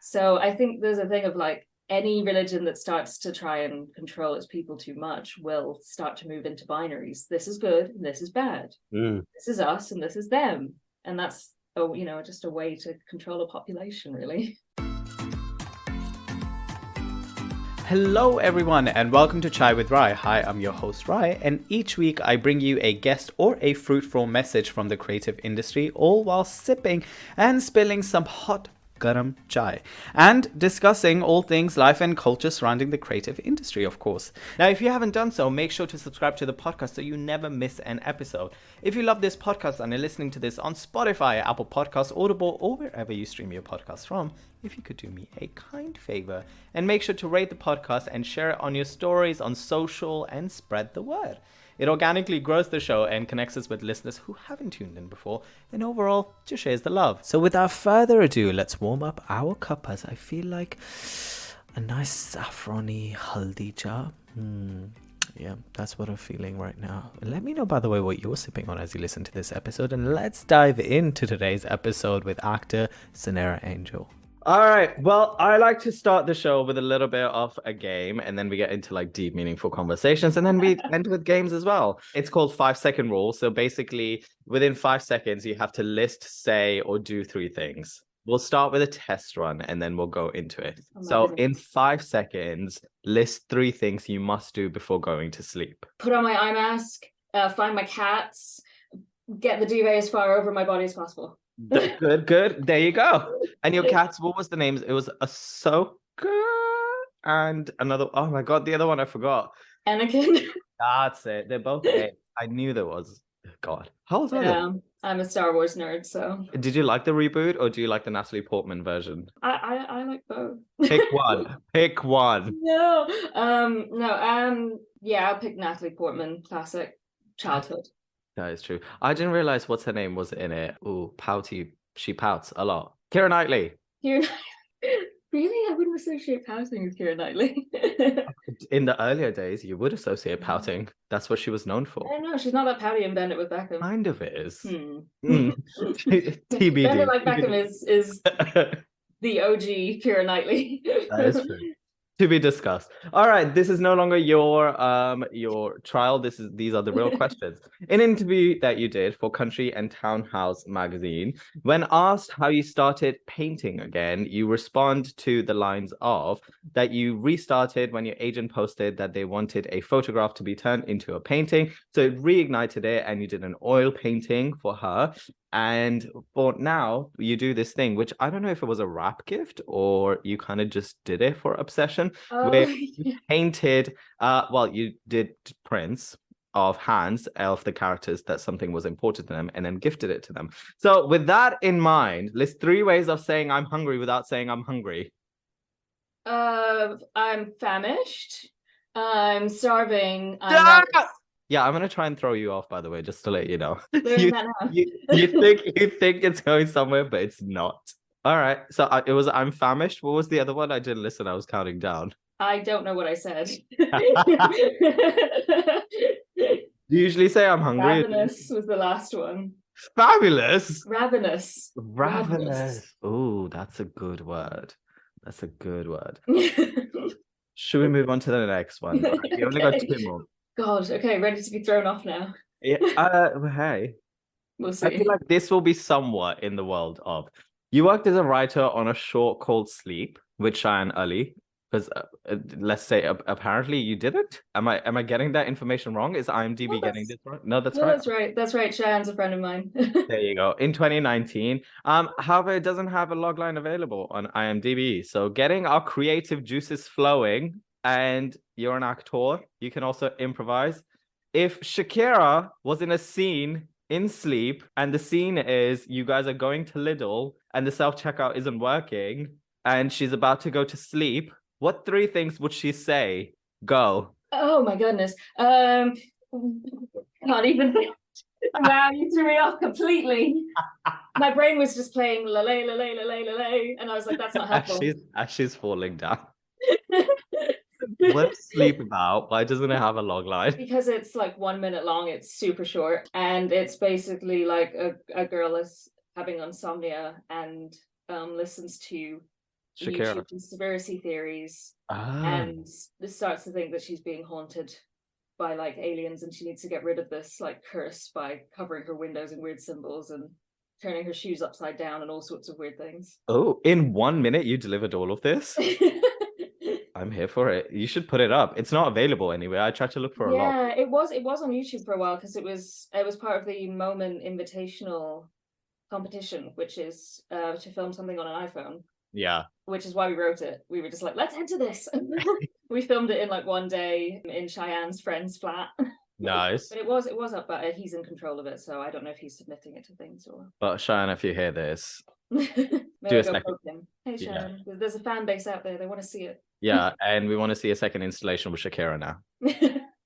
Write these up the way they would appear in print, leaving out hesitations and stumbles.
So I think there's a thing of like any religion that starts to try and control its people too much will start to move into binaries. This is good and this is bad. This is us and this is them. And that's just a way to control a population, really. Hello everyone and welcome to Chai with Rai. Hi, I'm your host Rai, and each week I bring you a guest or a fruitful message from the creative industry, all while sipping and spilling some hot garam chai and discussing all things life and culture surrounding the creative industry, of course. Now, if you haven't done so, make sure to subscribe to the podcast so you never miss an episode. If you love this podcast and are listening to this on Spotify, Apple Podcasts, Audible, or wherever you stream your podcasts from, if you could do me a kind favor and make sure to rate the podcast and share it on your stories on social and spread the word. It organically grows the show and connects us with listeners who haven't tuned in before, and overall just shares the love. So without further ado, let's warm up our cuppas. I feel like a nice saffrony haldi cha. Yeah, that's what I'm feeling right now. Let me know, by the way, what you're sipping on as you listen to this episode, and let's dive into today's episode with actor Sonera Angel. All right. Well, I like to start the show with a little bit of a game, and then we get into like deep, meaningful conversations, and then we end with games as well. It's called 5-second rule. So basically, within 5 seconds, you have to list, say, or do 3 things. We'll start with a test run, and then we'll go into it. So in 5 seconds, list 3 things you must do before going to sleep. Put on my eye mask, find my cats, get the duvet as far over my body as possible. Good. There you go. And your cats, what was the names? It was Ahsoka and another. Oh my God, the other one I forgot. Anakin. That's it. They're both A. I knew there was. God, how old are they? I'm a Star Wars nerd, so. Did you like the reboot, or do you like the Natalie Portman version? I like both. Pick one. Pick one. No. Yeah, I'll pick Natalie Portman, classic childhood. That is true. I didn't realize what's her name was in it. Ooh, pouty. She pouts a lot. Keira Knightley. Really? I wouldn't associate pouting with Keira Knightley. In the earlier days, you would associate pouting. That's what she was known for. I know, she's not that pouty in Bend It with Beckham. Kind of is. TBD. Bend It Like Beckham is the OG Keira Knightley. That is true. To be discussed. All right, this is no longer your trial. These are the real questions. In an interview that you did for Country and Townhouse magazine, when asked how you started painting again, you respond to the lines of that you restarted when your agent posted that they wanted a photograph to be turned into a painting. So it reignited it, and you did an oil painting for her. And for now, you do this thing, which I don't know if it was a wrap gift or you kind of just did it for obsession, where you painted, you did prints of hands of the characters that something was important to them and then gifted it to them. So with that in mind, list 3 ways of saying I'm hungry without saying I'm hungry. I'm famished. I'm starving. Yeah, I'm gonna try and throw you off, by the way, just to let you know. You think it's going somewhere, but it's not. All right. So it was I'm famished. What was the other one? I didn't listen. I was counting down. I don't know what I said. You usually say I'm hungry. Ravenous was the last one. Fabulous. Ravenous. Oh, that's a good word. Should we move on to the next one? We only got 2 more. God, okay, ready to be thrown off now. Yeah, hey. We'll see. I feel like this will be somewhat in the world of. You worked as a writer on a short called Sleep with Cheyenne Ali, because let's say apparently you didn't. Am I getting that information wrong? Is IMDb getting this wrong? No, that's right. That's right. Cheyenne's a friend of mine. There you go. In 2019. However, it doesn't have a logline available on IMDb. So getting our creative juices flowing. And you're an actor. You can also improvise. If Shakira was in a scene in Sleep, and the scene is you guys are going to Lidl and the self-checkout isn't working and she's about to go to sleep, what 3 things would she say? Go. Oh my goodness. Can't even think. Wow, you threw me off completely. My brain was just playing la lay, and I was like, that's not helpful. As she's falling down. What's Sleep about? Why doesn't it have a log line? Because it's like 1 minute long. It's super short, and it's basically like a girl is having insomnia and listens to Shakira. YouTube conspiracy theories, Ah. and this starts to think that she's being haunted by like aliens, and she needs to get rid of this like curse by covering her windows in weird symbols and turning her shoes upside down and all sorts of weird things. Oh, in 1 minute you delivered all of this? I'm here for it. You should put it up. It's not available anywhere. I tried to look for a lot. Yeah, it was on YouTube for a while because it was part of the Moment Invitational competition, which is to film something on an iPhone. Yeah. Which is why we wrote it. We were just like, let's enter this. We filmed it in like one day in Cheyenne's friend's flat. Nice. But it was up, but he's in control of it, so I don't know if he's submitting it to things or. But Cheyenne, if you hear this, maybe do a go second. poke him. Hey Cheyenne, there's a fan base out there. They want to see it. Yeah, and we want to see a second installation with Shakira now.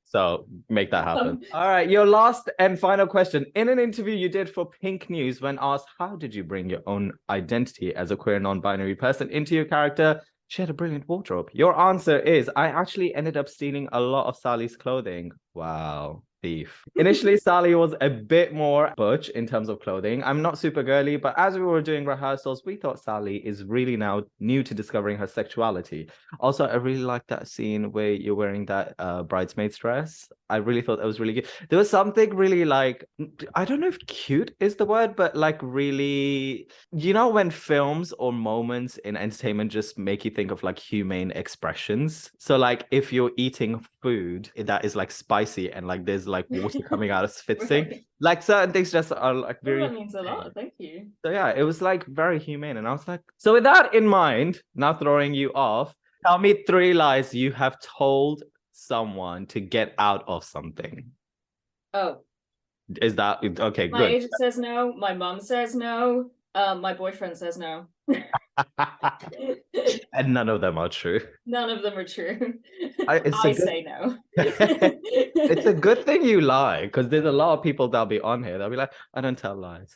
So make that happen. All right, your last and final question. In an interview you did for Pink News, when asked how did you bring your own identity as a queer non-binary person into your character, she had a brilliant wardrobe. Your answer is, I actually ended up stealing a lot of Sally's clothing. Wow. Thief. Initially, Sally was a bit more butch in terms of clothing. I'm not super girly, but as we were doing rehearsals, we thought Sally is really now new to discovering her sexuality. Also, I really like that scene where you're wearing that bridesmaid's dress. I really thought that was really good. There was something really like, I don't know if cute is the word, but like really, you know, when films or moments in entertainment just make you think of like humane expressions. So like if you're eating food that is like spicy and like there's like water coming out of Spitzing, right. Like certain things just are like very. That means a lot. Thank you. So yeah, it was like very humane, and I was like, so with that in mind, now throwing you off, tell me 3 lies you have told someone to get out of something. Oh, is that okay? My good. agent says no. My mom says no. My boyfriend says no. And none of them are true. None of them are true. I say no. It's a good thing you lie, because there's a lot of people that'll be on here. They'll be like, I don't tell lies.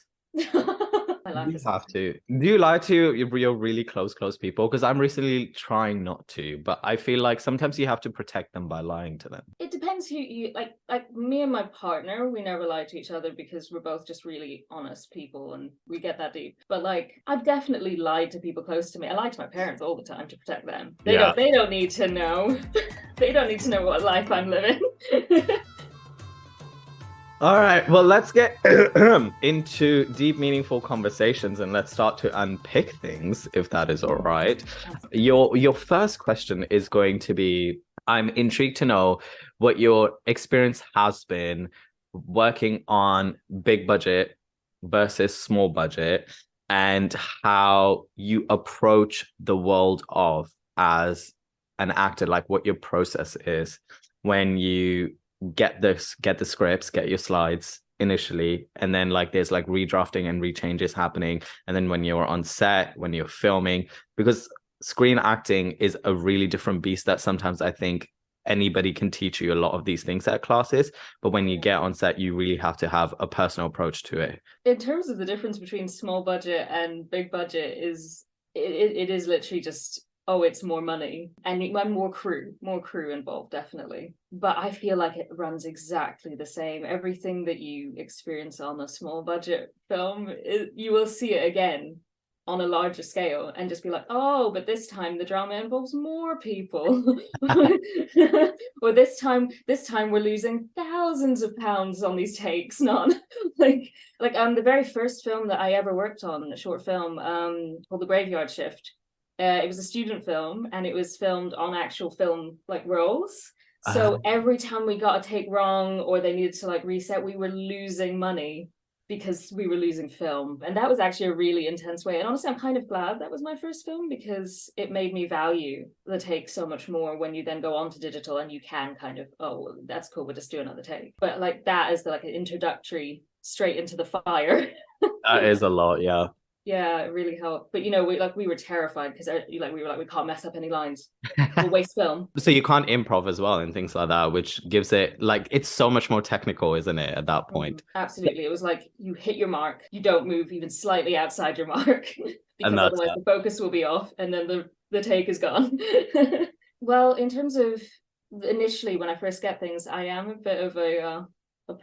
You have to. Do you lie to your really close people? Because I'm recently trying not to, but I feel like sometimes you have to protect them by lying to them. It depends who you like. Like me and my partner, we never lie to each other because we're both just really honest people and we get that deep. But like, I've definitely lied to people close to me. I lie to my parents all the time to protect them. They don't need to know. They don't need to know what life I'm living. All right, well, let's get into deep, meaningful conversations and let's start to unpick things, if that is all right. Your first question is going to be, I'm intrigued to know what your experience has been working on big budget versus small budget and how you approach the world of as an actor, like what your process is when you get the scripts, get your slides initially, and then like there's like redrafting and rechanges happening, and then when you're on set, when you're filming, because screen acting is a really different beast that sometimes I think anybody can teach you a lot of these things at classes, but when you get on set you really have to have a personal approach to it. In terms of the difference between small budget and big budget, is it is literally just, oh, it's more money and more crew involved, definitely. But I feel like it runs exactly the same. Everything that you experience on a small budget film, you will see it again on a larger scale and just be like, oh, but this time the drama involves more people. Or this time we're losing thousands of pounds on these takes, not like the very first film that I ever worked on, a short film called The Graveyard Shift. It was a student film and it was filmed on actual film like rolls. So every time we got a take wrong or they needed to like reset, we were losing money because we were losing film. And that was actually a really intense way. And honestly, I'm kind of glad that was my first film because it made me value the take so much more when you then go on to digital and you can kind of, oh, well, that's cool, we'll just do another take. But like that is like an introductory straight into the fire. That is a lot, yeah. Yeah, it really helped. But we were terrified because we can't mess up any lines. We'll waste film. So you can't improv as well and things like that, which gives it like it's so much more technical, isn't it, at that point? Absolutely. It was like you hit your mark, you don't move even slightly outside your mark because otherwise the focus will be off and then the take is gone. Well, in terms of initially when I first get things, I am a bit of a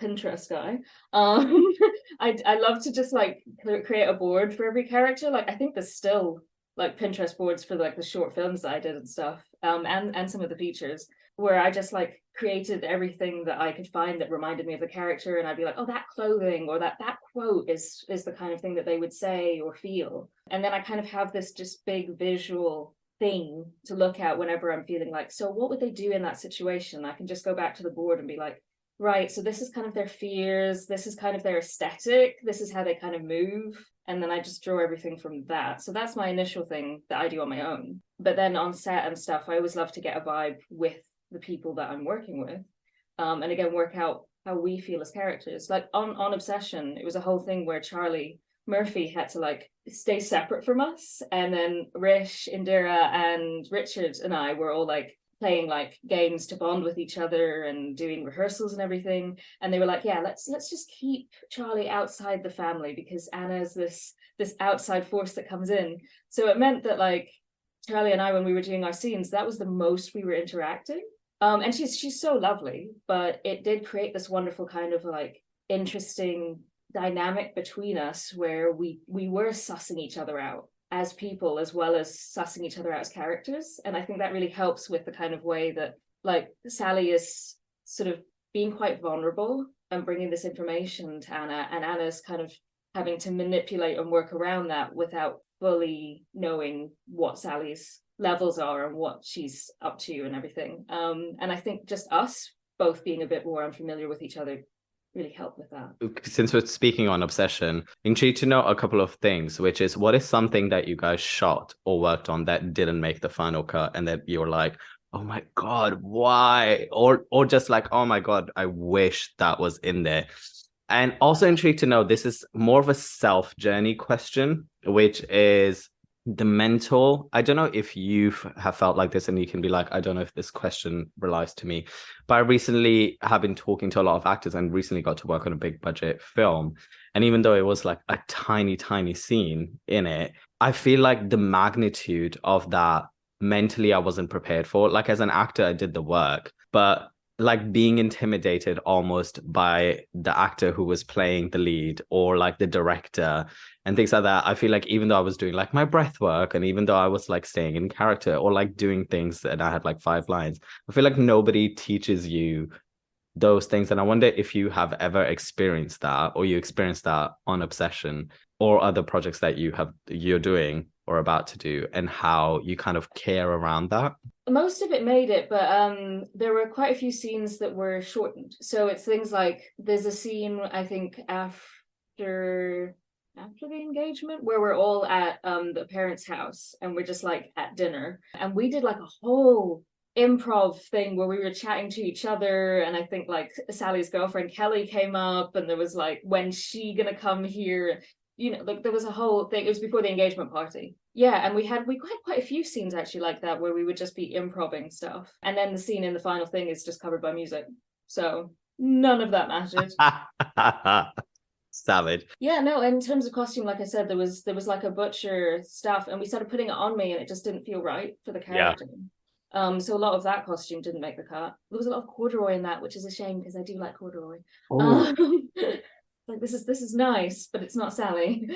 Pinterest guy. I love to just like create a board for every character. Like I think the still like Pinterest boards for like the short films that I did and stuff, and some of the features, where I just like created everything that I could find that reminded me of the character, and I'd be like, oh, that clothing or that quote is the kind of thing that they would say or feel. And then I kind of have this just big visual thing to look at whenever I'm feeling like, so what would they do in that situation? I can just go back to the board and be like, right, so this is kind of their fears, this is kind of their aesthetic, this is how they kind of move, and then I just draw everything from that. So that's my initial thing that I do on my own. But then on set and stuff, I always love to get a vibe with the people that I'm working with, and again work out how we feel as characters. Like on Obsession, it was a whole thing where Charlie Murphy had to like stay separate from us, and then Rish, Indira, and Richard and I were all like playing like games to bond with each other and doing rehearsals and everything. And they were like, yeah, let's just keep Charlie outside the family because Anna's this outside force that comes in. So it meant that like Charlie and I, when we were doing our scenes, that was the most we were interacting. And she's so lovely, but it did create this wonderful kind of like interesting dynamic between us where we were sussing each other out as people as well as sussing each other out as characters. And I think that really helps with the kind of way that like Sally is sort of being quite vulnerable and bringing this information to Anna, and Anna's kind of having to manipulate and work around that without fully knowing what Sally's levels are and what she's up to and everything. And I think just us both being a bit more unfamiliar with each other really help with that. Since we're speaking on Obsession, intrigued to know a couple of things, which is what is something that you guys shot or worked on that didn't make the final cut and that you were like, oh my God, why? Or just like, oh my God, I wish that was in there. And also intrigued to know, this is more of a self journey question, which is the mental. I don't know if you have felt like this and you can be like, I don't know if this question relies to me, but I recently have been talking to a lot of actors and recently got to work on a big budget film. And even though it was like a tiny scene in it, I feel like the magnitude of that mentally I wasn't prepared for. Like as an actor, I did the work, but like being intimidated almost by the actor who was playing the lead or like the director and things like that. I feel like even though I was doing like my breath work and even though I was like staying in character or like doing things and I had like 5 lines, I feel like nobody teaches you those things. And I wonder if you have ever experienced that or you experienced that on Obsession or other projects that you're doing or about to do, and how you kind of care around that. Most of it made it, but there were quite a few scenes that were shortened. So it's things like there's a scene I think after the engagement where we're all at the parents' house and we're just like at dinner, and we did like a whole improv thing where we were chatting to each other, and I think like Sally's girlfriend Kelly came up and there was like, when's she gonna come here, you know, like there was a whole thing. It was before the engagement party. Yeah, and we had quite a few scenes actually like that where we would just be improvising stuff, and then the scene in the final thing is just covered by music, so none of that mattered. Savage. Yeah, no, in terms of costume, like I said, there was like a butcher stuff and we started putting it on me and it just didn't feel right for the character. So a lot of that costume didn't make the cut. There was a lot of corduroy in that, which is a shame because I do like corduroy. Like this is nice, but it's not Sally.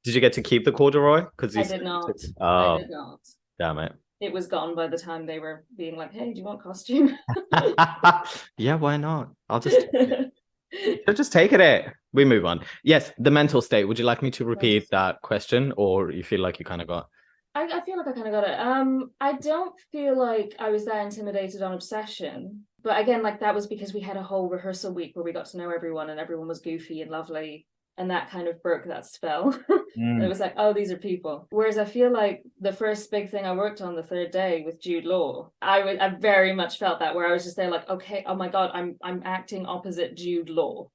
Did you get to keep the corduroy? I did not. Oh, I did not. Damn it. It was gone by the time they were being like, hey, do you want costume? Yeah, why not? I'll just take it. We move on. Yes, the mental state. Would you like me to repeat that question, or you feel like you kind of got? I feel like I kind of got it. I don't feel like I was that intimidated on Obsession, but again, like that was because we had a whole rehearsal week where we got to know everyone and everyone was goofy and lovely, and that kind of broke that spell. It was like, oh, these are people. Whereas I feel like the first big thing I worked on the third day with Jude Law, I very much felt that, where I was just there like, okay, oh my God, I'm acting opposite Jude Law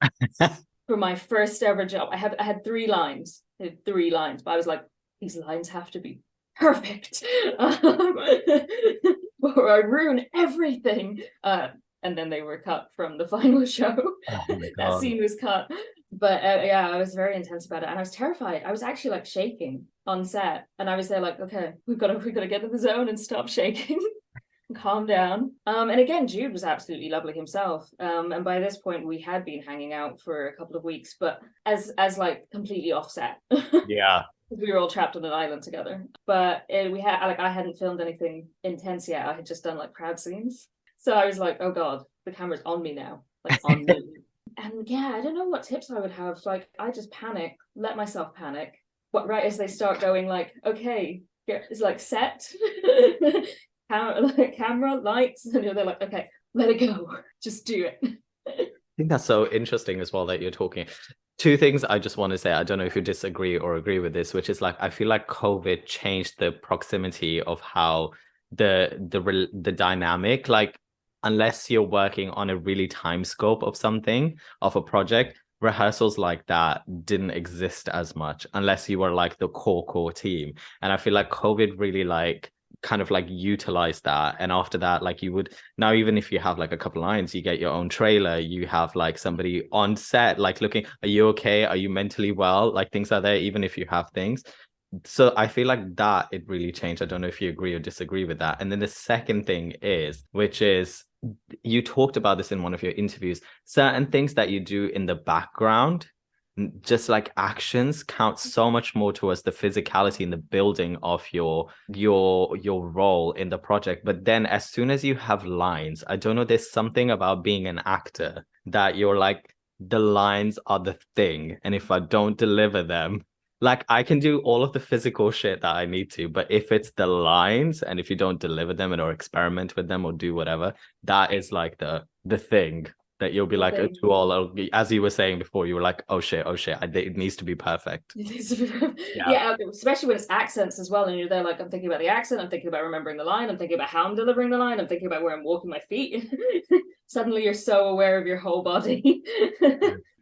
for my first ever job. I had 3 lines. I had 3 lines, but I was like, these lines have to be perfect or I ruin everything. And then they were cut from the final show. That scene was cut. But yeah, I was very intense about it and I was terrified. I was actually like shaking on set, and I was there like, okay, we've got to get in the zone and stop shaking and calm down. And again, Jude was absolutely lovely himself. And by this point we had been hanging out for a couple of weeks, but as like completely offset. Yeah. We were all trapped on an island together. But we had like I hadn't filmed anything intense yet. I had just done like crowd scenes. So I was like, oh God, the camera's on me now. Like on me. And yeah, I don't know what tips I would have. Like I just panic, let myself panic. What right as they start going like, okay, it's like set camera, lights, and they're like, okay, let it go. Just do it. I think that's so interesting as well that you're talking. Two things I just want to say. I don't know if you disagree or agree with this, which is like I feel like COVID changed the proximity of how the dynamic, like unless you're working on a really time scope of something, of a project, rehearsals like that didn't exist as much unless you were like the core team. And I feel like COVID really like kind of like utilize that, and after that like you would now, even if you have like a couple lines, you get your own trailer, you have like somebody on set like looking, are you okay, are you mentally well, like things are there even if you have things. So I feel like that it really changed. I don't know if you agree or disagree with that. And then the second thing is, which is, you talked about this in one of your interviews, certain things that you do in the background, just like actions, count so much more towards the physicality in the building of your role in the project. But then as soon as you have lines, I don't know, there's something about being an actor that you're like, the lines are the thing, and if I don't deliver them, like I can do all of the physical shit that I need to, but if it's the lines and if you don't deliver them or experiment with them or do whatever, that is like the thing that you'll be like, oh, to all, as you were saying before, you were like, oh shit, it needs to be perfect. Yeah, especially when it's accents as well, and you're there like, I'm thinking about the accent, I'm thinking about remembering the line, I'm thinking about how I'm delivering the line, I'm thinking about where I'm walking my feet. Suddenly you're so aware of your whole body.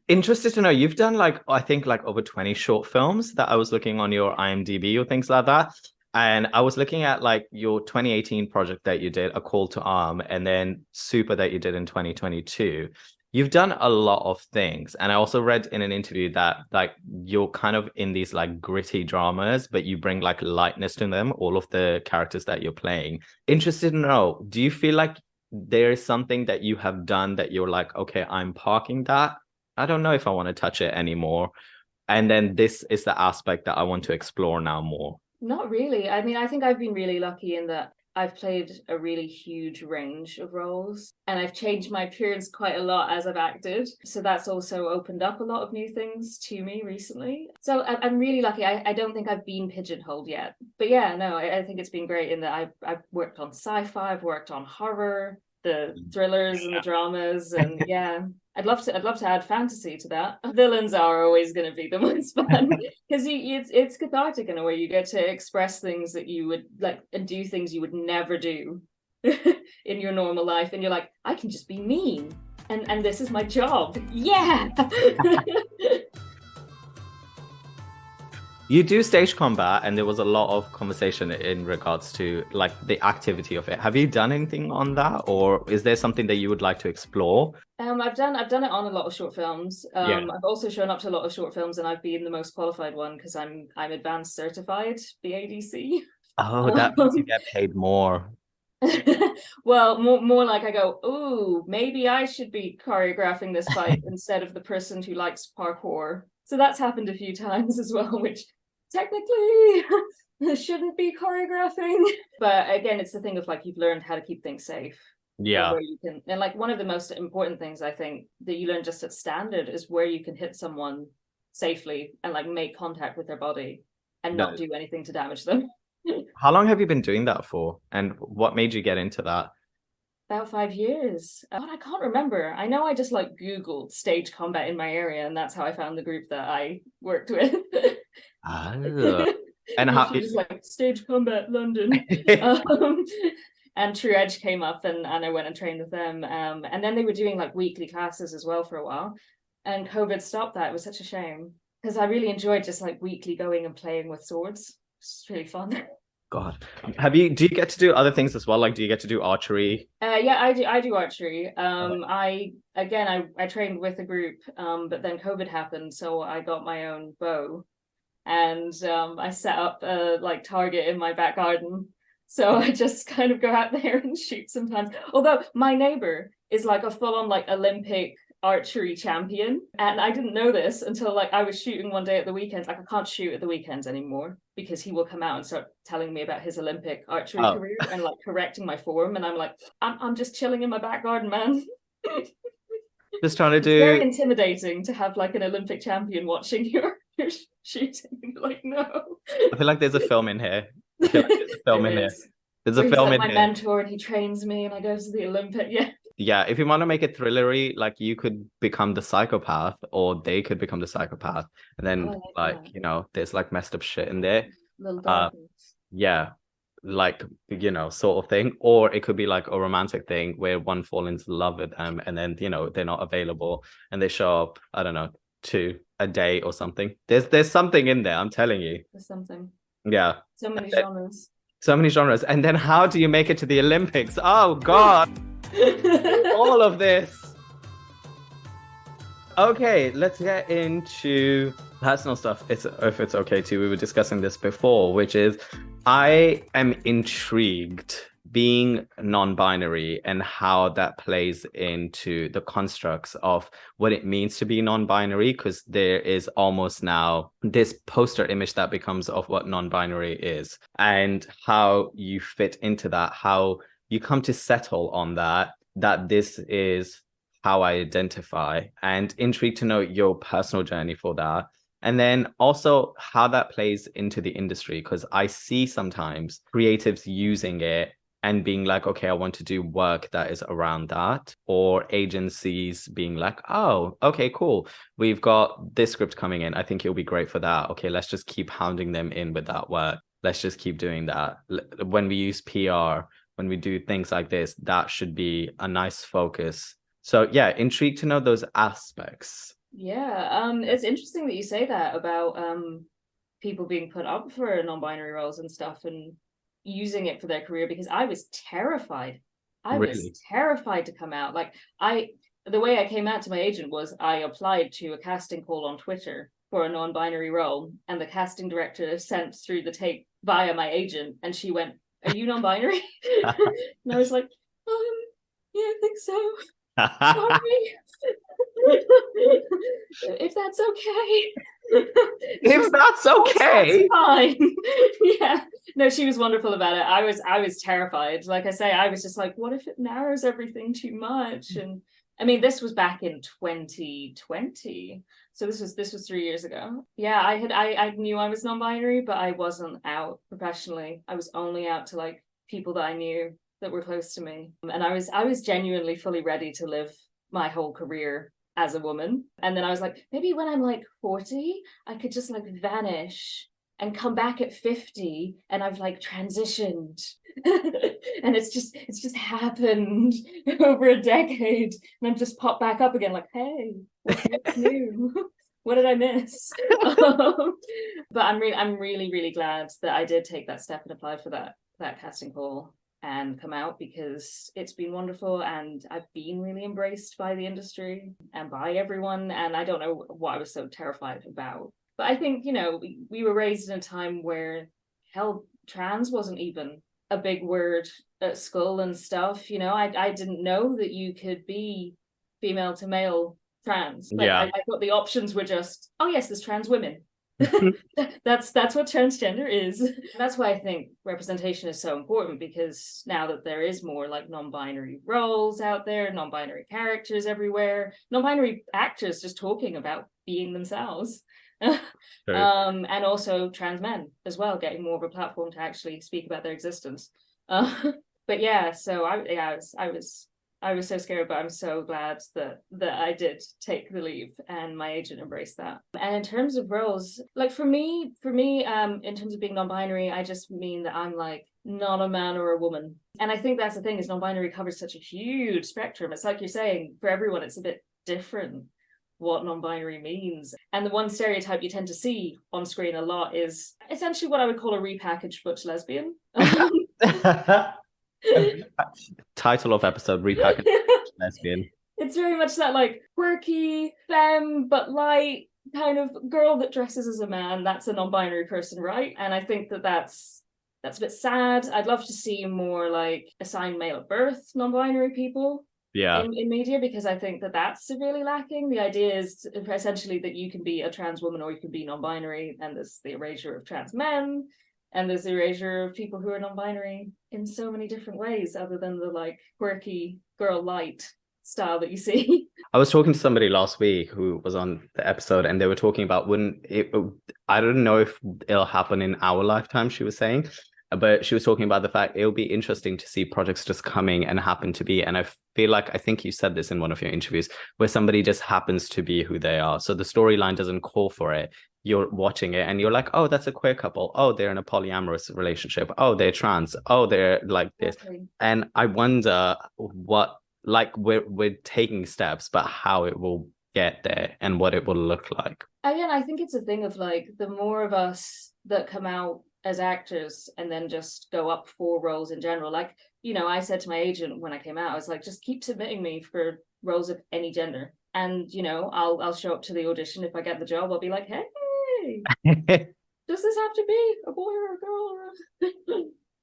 Interested to know, you've done like, I think like over 20 short films that I was looking on your IMDb or things like that. And I was looking at like your 2018 project that you did, A Call to Arm, and then Super that you did in 2022. You've done a lot of things. And I also read in an interview that like you're kind of in these like gritty dramas, but you bring like lightness to them, all of the characters that you're playing. Interested to know, do you feel like there is something that you have done that you're like, okay, I'm parking that, I don't know if I want to touch it anymore, and then this is the aspect that I want to explore now more? Not really. I mean, I think I've been really lucky in that I've played a really huge range of roles, and I've changed my appearance quite a lot as I've acted. So that's also opened up a lot of new things to me recently. So I'm really lucky. I don't think I've been pigeonholed yet. But yeah, no, I think it's been great in that I've worked on sci-fi, I've worked on horror, the thrillers and the dramas, and yeah. I'd love to add fantasy to that. Villains are always going to be the most fun because it's cathartic in a way. You get to express things that you would like and do things you would never do in your normal life, and you're like, I can just be mean, and this is my job. Yeah. You do stage combat, and there was a lot of conversation in regards to like the activity of it. Have you done anything on that, or is there something that you would like to explore? I've done it on a lot of short films. Yeah. I've also shown up to a lot of short films, and I've been the most qualified one because I'm advanced certified BADC. Oh, that means you get paid more. Well, more like I go, ooh, maybe I should be choreographing this fight instead of the person who likes parkour. So that's happened a few times as well, which technically shouldn't be choreographing. But again, it's the thing of like, you've learned how to keep things safe. Yeah. Where you can, and like one of the most important things I think that you learn just at standard is where you can hit someone safely and like make contact with their body and not do anything to damage them. How long have you been doing that for? And what made you get into that? About 5 years. But I can't remember. I know I just like Googled stage combat in my area, and that's how I found the group that I worked with. Oh. And how just like stage combat London. And True Edge came up, and I went and trained with them. And then they were doing like weekly classes as well for a while. And COVID stopped that. It was such a shame because I really enjoyed just like weekly going and playing with swords. It's really fun. God, do you get to do other things as well? Like, do you get to do archery? Yeah, I do archery. I trained with a group, but then COVID happened, so I got my own bow, and I set up a like target in my back garden. So I just kind of go out there and shoot sometimes. Although my neighbor is like a full-on like Olympic archery champion. And I didn't know this until like I was shooting one day at the weekends. Like I can't shoot at the weekends anymore because he will come out and start telling me about his Olympic archery career and like correcting my form. And I'm like, I'm just chilling in my back garden, man. Just trying to do. It's very intimidating to have like an Olympic champion watching your shooting. Like, no. I feel like there's a film in here. I feel like there's a film in here. There's a film in here. My mentor, and he trains me, and I go to the Olympic. Yeah, if you want to make it thrillery, like you could become the psychopath, or they could become the psychopath, and then you know, there's like messed up shit in there. Little darkness. Yeah, like, you know, sort of thing. Or it could be like a romantic thing where one falls into love with them, and then, you know, they're not available, and they show up, I don't know, 2 a day or something. There's something in there, I'm telling you. There's something. Yeah. So many genres. So many genres. And then how do you make it to the Olympics? Oh God. All of this. Okay, let's get into personal stuff. If it's okay too. We were discussing this before, which is I am intrigued being non-binary and how that plays into the constructs of what it means to be non-binary, because there is almost now this poster image that becomes of what non-binary is and how you fit into that, how you come to settle on that this is how I identify, and intrigued to know your personal journey for that. And then also how that plays into the industry, because I see sometimes creatives using it and being like, okay, I want to do work that is around that, or agencies being like, oh, okay, cool. We've got this script coming in. I think it'll be great for that. Okay, let's just keep hounding them in with that work. Let's just keep doing that. When we use PR, when we do things like this, that should be a nice focus. So yeah, intrigued to know those aspects. Yeah, it's interesting that you say that about people being put up for non-binary roles and stuff and using it for their career, because I was terrified. I was terrified to come out. Like the way I came out to my agent was I applied to a casting call on Twitter for a non-binary role, and the casting director sent through the tape via my agent, and she went, "Are you non-binary?" And I was like, yeah, I think so. Sorry. If that's okay. If that's okay. That's fine. Yeah. No, she was wonderful about it. I was terrified. Like I say, I was just like, what if it narrows everything too much? And I mean, this was back in 2020. So this was 3 years ago. Yeah, I knew I was non-binary, but I wasn't out professionally. I was only out to like people that I knew that were close to me. And I was genuinely fully ready to live my whole career as a woman. And then I was like, maybe when I'm like 40, I could just like vanish and come back at 50 and I've like transitioned. And it's just happened over a decade. And I've just popped back up again like, hey, what's new? What did I miss? But I'm really, really glad that I did take that step and apply for that casting call and come out, because it's been wonderful and I've been really embraced by the industry and by everyone. And I don't know what I was so terrified about. But I think, you know, we were raised in a time where trans wasn't even a big word at school and stuff. You know, I didn't know that you could be female to male trans. Like, yeah. I thought the options were just, oh yes, there's trans women. That's what transgender is. That's why I think representation is so important, because now that there is more like non-binary roles out there, non-binary characters everywhere, non-binary actors just talking about being themselves. And also trans men as well getting more of a platform to actually speak about their existence. But yeah, so I was so scared, but I'm so glad that I did take the leap and my agent embraced that. And in terms of roles, like for me, in terms of being non-binary, I just mean that I'm like not a man or a woman. And I think that's the thing, is non-binary covers such a huge spectrum. It's like you're saying, for everyone, it's a bit different what non-binary means. And the one stereotype you tend to see on screen a lot is essentially what I would call a repackaged butch lesbian. Title of episode: Repackaged Lesbian. It's very much that like quirky, femme but light kind of girl that dresses as a man. That's a non-binary person, right? And I think that's a bit sad. I'd love to see more like assigned male at birth non-binary people. Yeah. in media, because I think that that's severely lacking. The idea is essentially that you can be a trans woman or you can be non-binary, and there's the erasure of trans men, and there's the erasure of people who are non-binary in so many different ways, other than the like quirky girl light style that you see. I was talking to somebody last week who was on the episode, and they were talking about I don't know if it'll happen in our lifetime, she was saying, but she was talking about the fact it'll be interesting to see projects just coming and happen to be. And I feel like, I think you said this in one of your interviews, where somebody just happens to be who they are. So the storyline doesn't call for it. You're watching it and you're like, oh, that's a queer couple. Oh, they're in a polyamorous relationship. Oh, they're trans. Oh, they're like this. Exactly. And I wonder what, like, we're taking steps, but how it will get there and what it will look like. Again, I think it's a thing of like, the more of us that come out as actors and then just go up for roles in general, like, you know, I said to my agent when I came out, I was like, just keep submitting me for roles of any gender, and you know, I'll show up to the audition. If I get the job, I'll be like, hey, does this have to be a boy or a girl?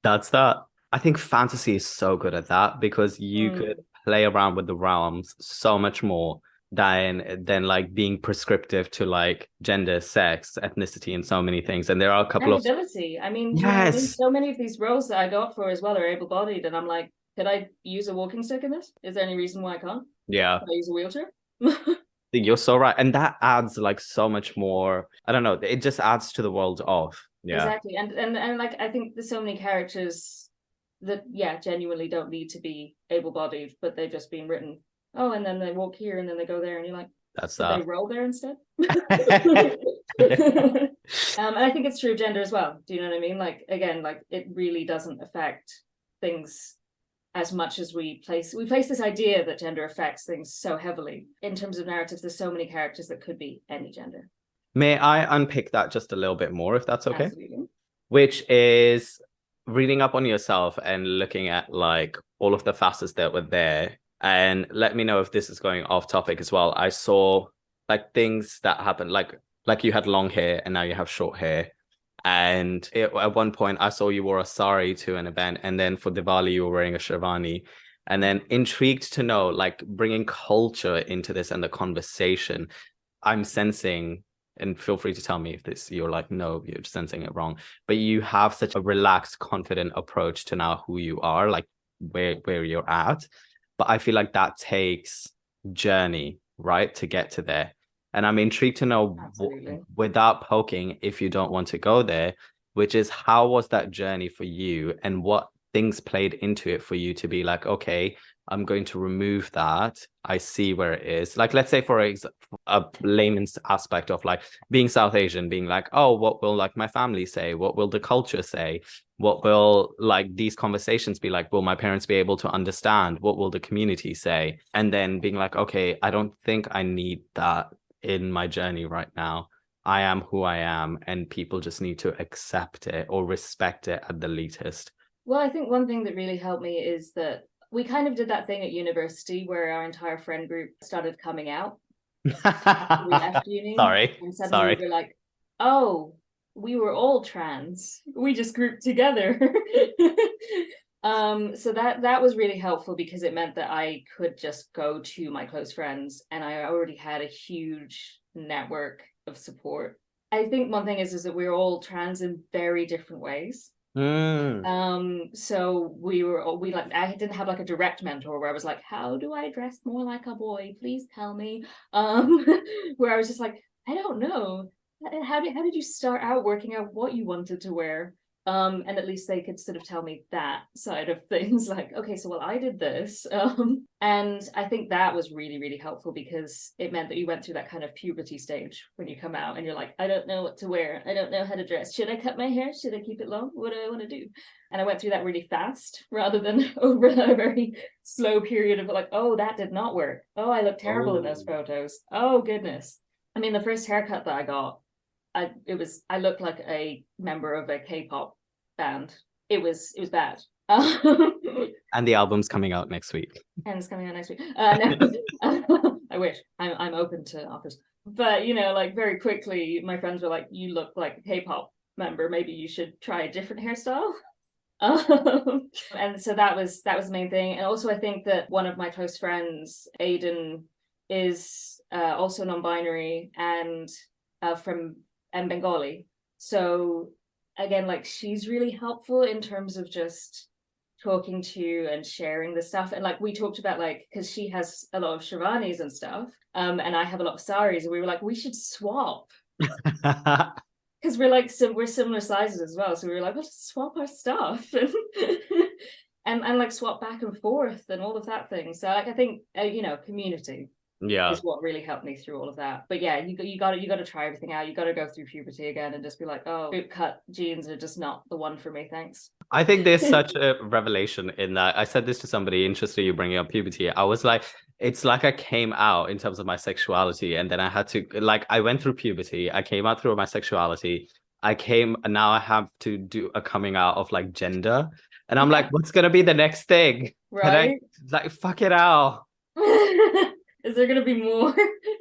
That's that. I think fantasy is so good at that, because you could play around with the realms so much more than like being prescriptive to like gender, sex, ethnicity, and so many things. And there are a couple of ability. I mean, yes, so many of these roles that I go up for as well are able-bodied, and I'm like, could I use a walking stick in this? Is there any reason why I can't? yeah. Could I use a wheelchair? You're so right. And that adds like so much more. I don't know. It just adds to the world of. Yeah. Exactly. And like, I think there's so many characters that, yeah, genuinely don't need to be able-bodied, but they've just been written. Oh, and then they walk here and then they go there, and you're like, that's did that. they roll there instead? And I think it's true of gender as well. Do you know what I mean? Like, again, like, it really doesn't affect things as much as we place this idea that gender affects things so heavily. In terms of narratives, there's so many characters that could be any gender. May I unpick that just a little bit more, if that's okay? Absolutely. Which is reading up on yourself and looking at like all of the facets that were there. And let me know if this is going off topic as well. I saw like things that happened, like you had long hair and now you have short hair. And at one point I saw you wore a sari to an event, and then for Diwali you were wearing a sherwani. And then intrigued to know, like, bringing culture into this and the conversation, I'm sensing, and feel free to tell me if this, you're like, no, you're sensing it wrong, but you have such a relaxed, confident approach to now who you are, like where you're at. But I feel like that takes journey, right, to get to there. And I'm intrigued to know, without poking, if you don't want to go there, which is, how was that journey for you, and what things played into it for you to be like, okay, I'm going to remove that. I see where it is. Like, let's say for a layman's aspect of like being South Asian, being like, oh, what will like my family say? What will the culture say? What will like these conversations be like? Will my parents be able to understand? What will the community say? And then being like, okay, I don't think I need that in my journey right now. I am who I am, and people just need to accept it or respect it at the latest. Well, I think one thing that really helped me is that we kind of did that thing at university where our entire friend group started coming out after we left uni. And suddenly we were like, oh, we were all trans. We just grouped together. So that was really helpful, because it meant that I could just go to my close friends, and I already had a huge network of support. I think one thing is that we're all trans in very different ways. So we like, I didn't have like a direct mentor where I was like, how do I dress more like a boy? Please tell me. Where I was just like, I don't know. How did you start out working out what you wanted to wear? And at least they could sort of tell me that side of things, like, okay, so well, I did this. And I think that was really, really helpful, because it meant that you went through that kind of puberty stage when you come out and you're like, I don't know what to wear. I don't know how to dress. Should I cut my hair? Should I keep it long? What do I want to do? And I went through that really fast, rather than over a very slow period of like, oh, that did not work. Oh, I look terrible in those photos. Oh, goodness. I mean, the first haircut that I got, I looked like a member of a K-pop band. It was bad. And the album's coming out next week. And it's coming out next week. No. I wish. I'm open to offers. But, you know, like, very quickly, my friends were like, you look like a K-pop member. Maybe you should try a different hairstyle. And so that was the main thing. And also I think that one of my close friends, Aiden, is also non-binary and from Bengali. So again, like she's really helpful in terms of just talking to and sharing the stuff. And like we talked about, like, because she has a lot of Shirvanis and stuff, and I have a lot of saris, and we were like, we should swap. Because we're like we're similar sizes as well, so we were like, let's swap our stuff and like swap back and forth and all of that thing. So like I think community is what really helped me through all of that. But yeah, you got to try everything out. You got to go through puberty again and just be like, oh, boot cut jeans are just not the one for me, thanks. I think there's such a revelation in that. I said this to somebody, interested you bringing up puberty. I was like, it's like I came out in terms of my sexuality, and then I had to, like, I went through puberty, I came out through my sexuality, now I have to do a coming out of like gender, and I'm like, what's gonna be the next thing? Right? Like, fuck it out. Is there gonna be more?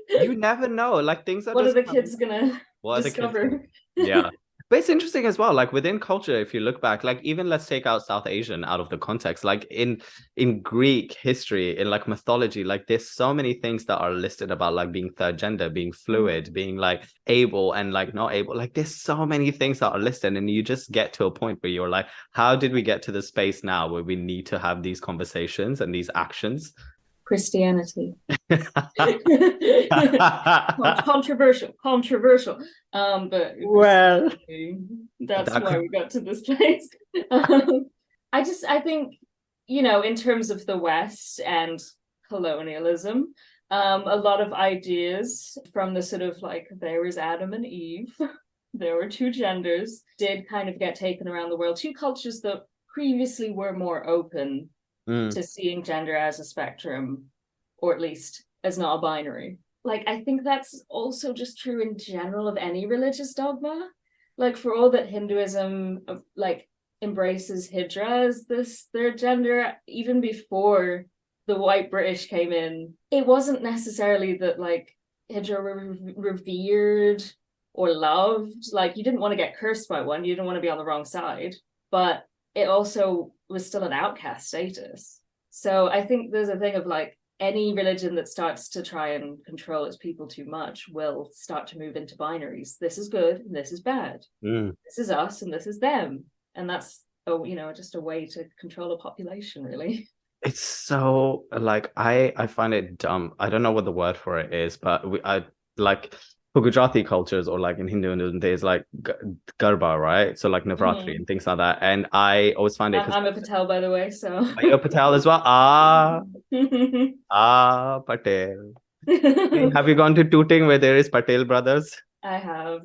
You never know. Like, things are what are the kids gonna discover? Yeah. But it's interesting as well, like within culture, if you look back, like even let's take out South Asian out of the context, like in Greek history, in like mythology, like there's so many things that are listed about like being third gender, being fluid, being like able and like not able. Like there's so many things that are listed, and you just get to a point where you're like, how did we get to the space now where we need to have these conversations and these actions? Christianity. controversial, but well, that's why we got to this place. I think in terms of the West and colonialism, a lot of ideas from the sort of like, there was Adam and Eve, there were two genders, did kind of get taken around the world. Two cultures that previously were more open to seeing gender as a spectrum, or at least as not a binary. Like, I think that's also just true in general of any religious dogma. Like, for all that Hinduism like embraces Hijra as this third gender, even before the white British came in, it wasn't necessarily that like Hijra were revered or loved. Like, you didn't want to get cursed by one, you didn't want to be on the wrong side, but it also was still an outcast status. So I think there's a thing of like, any religion that starts to try and control its people too much will start to move into binaries. This is good and this is bad. This is us and this is them. And that's just a way to control a population, really. It's so like I find it dumb. I don't know what the word for it is, but I like for Gujarati cultures, or like in Hinduism, there's like Garba, right? So like Navratri and things like that. And I always find it. I'm a Patel, by the way. So are you a Patel as well? Patel. Have you gone to Tooting where there is Patel brothers? I have.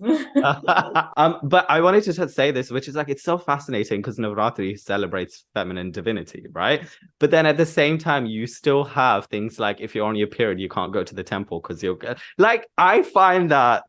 But I wanted to say this, which is like, it's so fascinating because Navratri celebrates feminine divinity, right? But then at the same time, you still have things like, if you're on your period, you can't go to the temple because you're like, I find that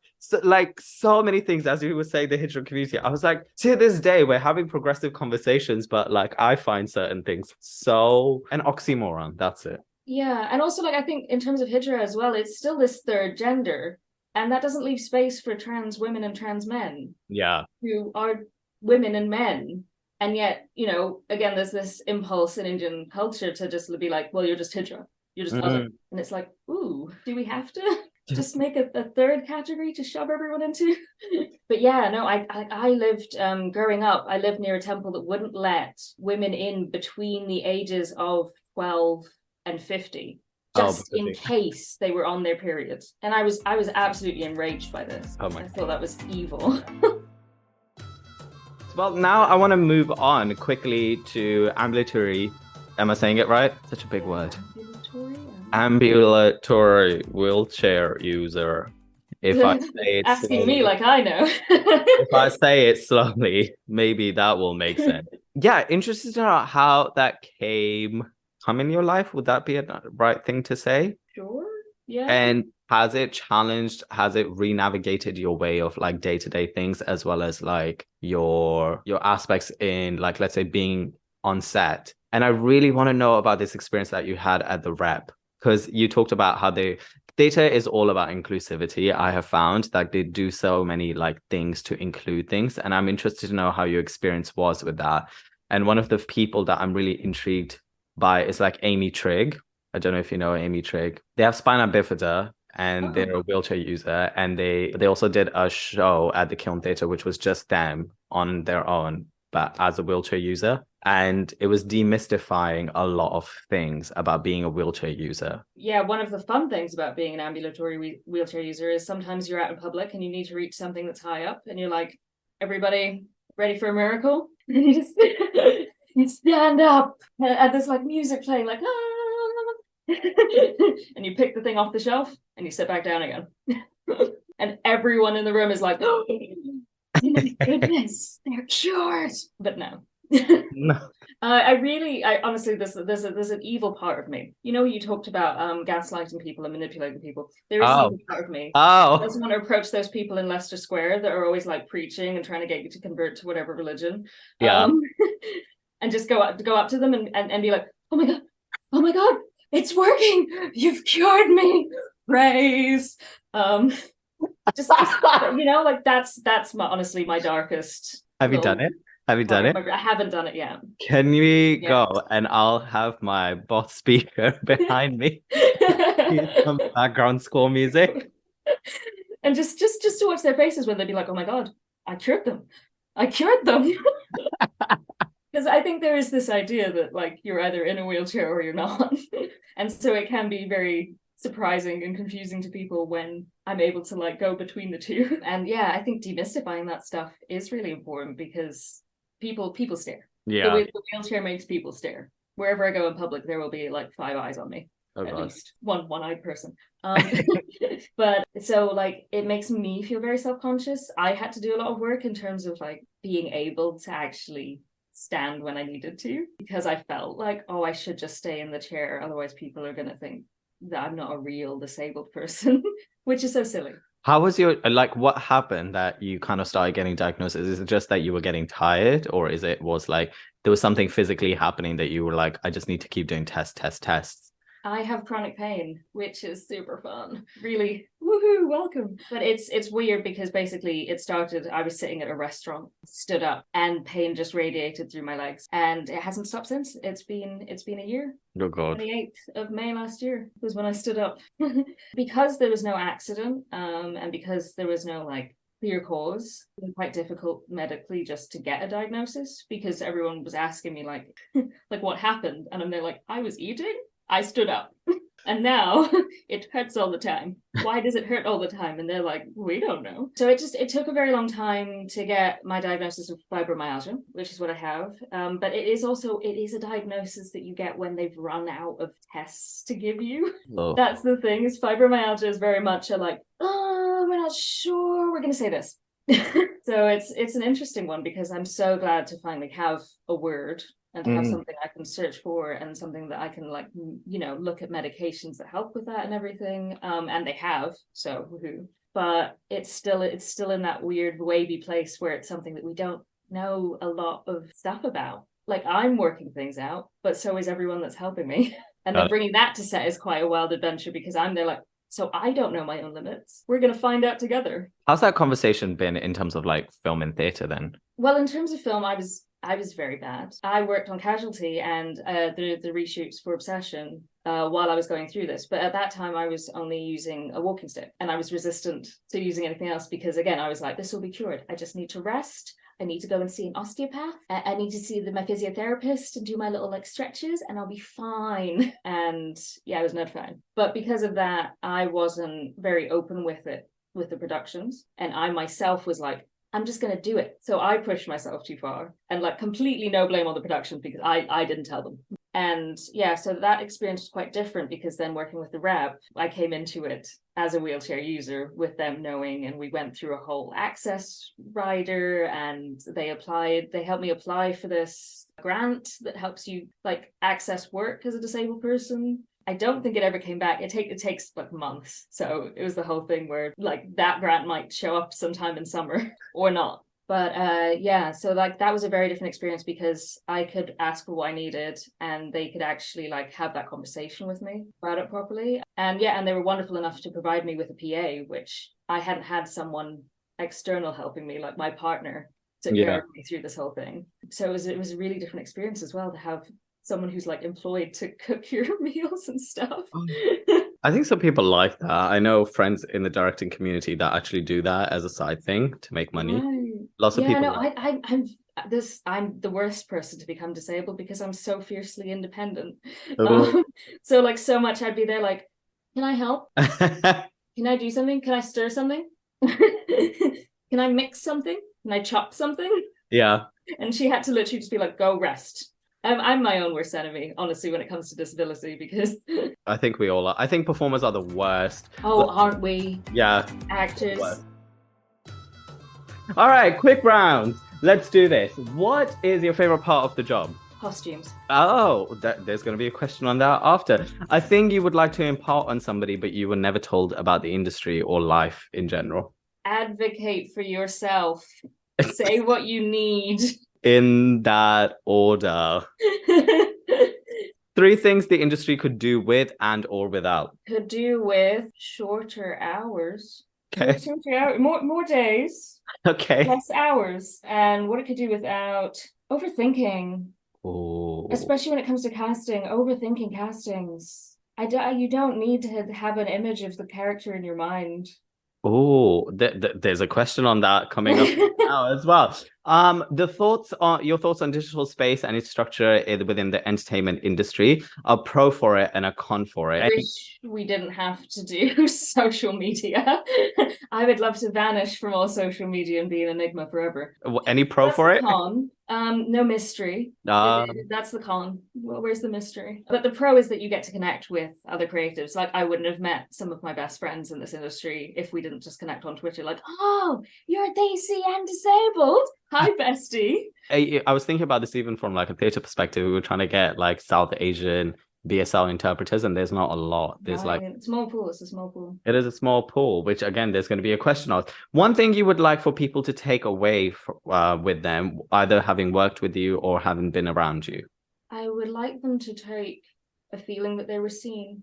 so many things, as you were saying, the Hijra community, I was like, to this day, we're having progressive conversations, but like, I find certain things so an oxymoron. That's it. Yeah. And also, like, I think in terms of Hijra as well, it's still this third gender. And that doesn't leave space for trans women and trans men. Yeah. Who are women and men. And yet, again, there's this impulse in Indian culture to just be like, well, you're just Hijra. You're just other. And it's like, ooh, do we have to just make a third category to shove everyone into? But yeah, no, I lived, growing up, I lived near a temple that wouldn't let women in between the ages of 12 and 50. Just in case they were on their periods. And I was absolutely enraged by this. I thought that was evil. Well, now I want to move on quickly to ambulatory. Am I saying it right? Such a big word. Ambulatory wheelchair user. If I say it asking slowly, me like I know. if I say it slowly, maybe that will make sense. Yeah, interested to know how that come in your life. Would that be a right thing to say? Sure. Yeah. And has it challenged, has it re-navigated your way of like day-to-day things, as well as like your aspects in like, let's say, being on set? And I really want to know about this experience that you had at the Rep, because you talked about how the theater is all about inclusivity. I have found that they do so many like things to include things, and I'm interested to know how your experience was with that. And one of the people that I'm really intrigued by is like Amy Trigg. I don't know if you know Amy Trigg. They have spina bifida and they're a wheelchair user. And they also did a show at the Kiln Theatre, which was just them on their own, but as a wheelchair user. And it was demystifying a lot of things about being a wheelchair user. Yeah, one of the fun things about being an ambulatory wheelchair user is sometimes you're out in public and you need to reach something that's high up and you're like, everybody ready for a miracle? And you just you stand up and there's like music playing, like and you pick the thing off the shelf and you sit back down again. And everyone in the room is like, oh my goodness, they're cured. But no. No. I honestly, there's an evil part of me. You know, you talked about gaslighting people and manipulating people. There is an evil part of me. I just want to approach those people in Leicester Square that are always like preaching and trying to get you to convert to whatever religion. Yeah. And just go up to them and be like, oh my god, it's working. You've cured me. Praise. Just you know, like that's honestly my darkest. Have you done it? Have you done it? I haven't done it yet. Can we go and I'll have my boss speaker behind me, some background score music, and just to watch their faces when they'd be like, "Oh my god, I cured them! I cured them!" Because I think there is this idea that like you're either in a wheelchair or you're not, and so it can be very surprising and confusing to people when I'm able to like go between the two. And yeah, I think demystifying that stuff is really important because people stare. Yeah, the wheelchair makes people stare. Wherever I go in public, there will be like 5 eyes on me. At least one-eyed person. But so like it makes me feel very self-conscious. I had to do a lot of work in terms of like being able to actually stand when I needed to, because I felt like, oh, I should just stay in the chair, otherwise people are gonna think that I'm not a real disabled person, which is so silly. How was your, like, what happened that you kind of started getting diagnosed? Is it just that you were getting tired, or is it was like there was something physically happening that you were like, I just need to keep doing tests? I have chronic pain, which is super fun. Really, woohoo, welcome. But it's weird because basically it started, I was sitting at a restaurant, stood up, and pain just radiated through my legs. And it hasn't stopped since. It's been a year. Oh God. 28th of May last year was when I stood up. Because there was no accident, and because there was no like clear cause, it was quite difficult medically just to get a diagnosis, because everyone was asking me like what happened? And I'm there like, I was eating. I stood up and now it hurts all the time. Why does it hurt all the time? And they're like, we don't know. So it took a very long time to get my diagnosis of fibromyalgia, which is what I have. But it is a diagnosis that you get when they've run out of tests to give you. Oh. That's the thing, is fibromyalgia is very much a like, oh, we're not sure, we're going to say this. So it's an interesting one, because I'm so glad to finally have a word and to have something I can search for, and something that I can like, you know, look at medications that help with that and everything. And they have, so woohoo. But it's still in that weird wavy place where it's something that we don't know a lot of stuff about. Like, I'm working things out, but so is everyone that's helping me. And then bringing that to set is quite a wild adventure, because I'm there like, so I don't know my own limits. We're going to find out together. How's that conversation been in terms of like film and theatre then? Well, in terms of film, I was very bad. I worked on Casualty and the reshoots for Obsession while I was going through this. But at that time, I was only using a walking stick, and I was resistant to using anything else, because again, I was like, this will be cured. I just need to rest. I need to go and see an osteopath. I need to see my physiotherapist and do my little like stretches, and I'll be fine. And yeah, I was not fine. But because of that, I wasn't very open with it, with the productions. And I myself was like, I'm just going to do it. So I pushed myself too far, and like completely no blame on the productions, because I didn't tell them. And yeah, so that experience was quite different, because then working with the rep, I came into it as a wheelchair user with them knowing, and we went through a whole access rider, and they helped me apply for this grant that helps you like access work as a disabled person. I don't think it ever came back. It takes like months. So it was the whole thing where like that grant might show up sometime in summer or not. But yeah, so like that was a very different experience, because I could ask for what I needed, and they could actually like have that conversation with me about it properly. And yeah, and they were wonderful enough to provide me with a PA, which I hadn't had someone external helping me, like my partner. took care of me through this whole thing. So it was a really different experience as well to have someone who's like employed to cook your meals and stuff. I think some people like that. I know friends in the directing community that actually do that as a side thing to make money. Right. Lots of people. I'm the worst person to become disabled because I'm so fiercely independent. Oh. So like so much I'd be there like, can I help? Can I do something? Can I stir something? Can I mix something? Can I chop something? Yeah. And she had to literally just be like, go rest. I'm my own worst enemy, honestly, when it comes to disability, because I think we all are. I think performers are the worst. Oh, aren't we? Yeah. Actors. All right, quick round. Let's do this. What is your favorite part of the job? Costumes. Oh, there's going to be a question on that after. I think you would like to impart on somebody, but you were never told about the industry or life in general. Advocate for yourself. Say what you need. In that order. 3 things the industry could do with and or without. Could do with shorter hours. Okay. More days. Okay. Less hours. And what it could do without overthinking. Oh. Especially when it comes to casting, overthinking castings. You don't need to have an image of the character in your mind. Oh, there's a question on that coming up now as well. Your thoughts on digital space and its structure within the entertainment industry, a pro for it and a con for it. I wish we didn't have to do social media. I would love to vanish from all social media and be an enigma forever. Any pro That's for the it? Con. No mystery. That's the con. Well, where's the mystery? But the pro is that you get to connect with other creatives. Like I wouldn't have met some of my best friends in this industry if we didn't just connect on Twitter. Like, oh, you're desi and disabled. Hi, bestie. I was thinking about this even from like a theatre perspective. We were trying to get like South Asian BSL interpreters, and there's not a lot. There's like small pool. It's a small pool. It is a small pool, which again, there's going to be a question of. One thing you would like for people to take away with them, either having worked with you or having been around you. I would like them to take a feeling that they were seen.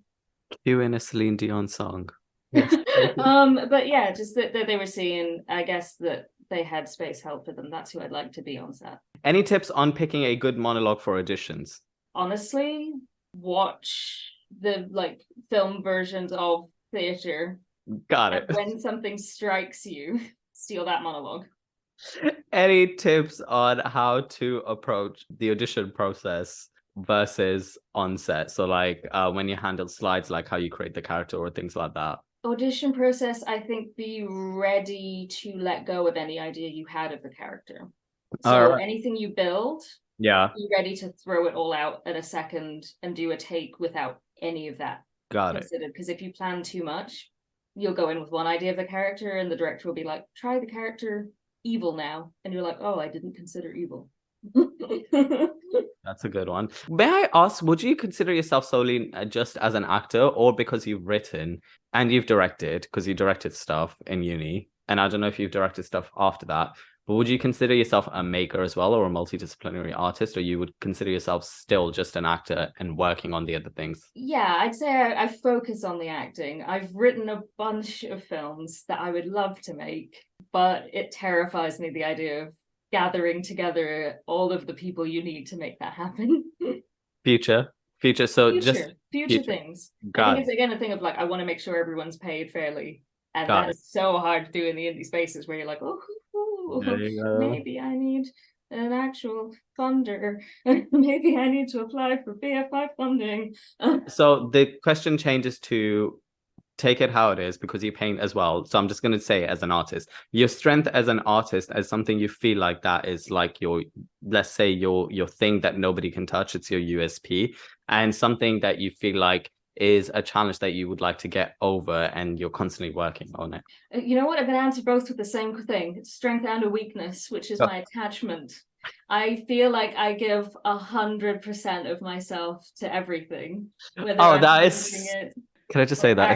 Cue in a Celine Dion song. Yes. But yeah, just that they were seen. I guess that they had space held for them. That's who I'd like to be on set. Any tips on picking a good monologue for auditions? Honestly, watch the like film versions of theatre. Got it. And when something strikes you, steal that monologue. Any tips on how to approach the audition process versus on set? So like when you handle slides, like how you create the character or things like that. Audition process, I think be ready to let go of any idea you had of the character. So anything you build, be ready to throw it all out in a second and do a take without any of that considered. Because if you plan too much, you'll go in with one idea of the character and the director will be like, try the character evil now. And you're like, oh, I didn't consider evil. That's a good one. May I ask, would you consider yourself solely just as an actor, or because you've written and you've directed, because you directed stuff in uni, and I don't know if you've directed stuff after that, but would you consider yourself a maker as well, or a multidisciplinary artist, or you would consider yourself still just an actor and working on the other things? Yeah, I'd say I focus on the acting. I've written a bunch of films that I would love to make, but it terrifies me, the idea of gathering together all of the people you need to make that happen. Future things. I think it's again a thing of like, I want to make sure everyone's paid fairly, and that's so hard to do in the indie spaces where you're like, maybe I need an actual funder. Maybe I need to apply for BFI funding. So the question changes to take it how it is, because you paint as well. So I'm just going to say, as an artist, your strength as an artist, as something you feel like that is like your, let's say your thing that nobody can touch, it's your USP, and something that you feel like is a challenge that you would like to get over and you're constantly working on it. You know what? I'm going to answer both with the same thing. It's strength and a weakness, which is my attachment. I feel like I give 100% of myself to everything. That is... Can I just say that?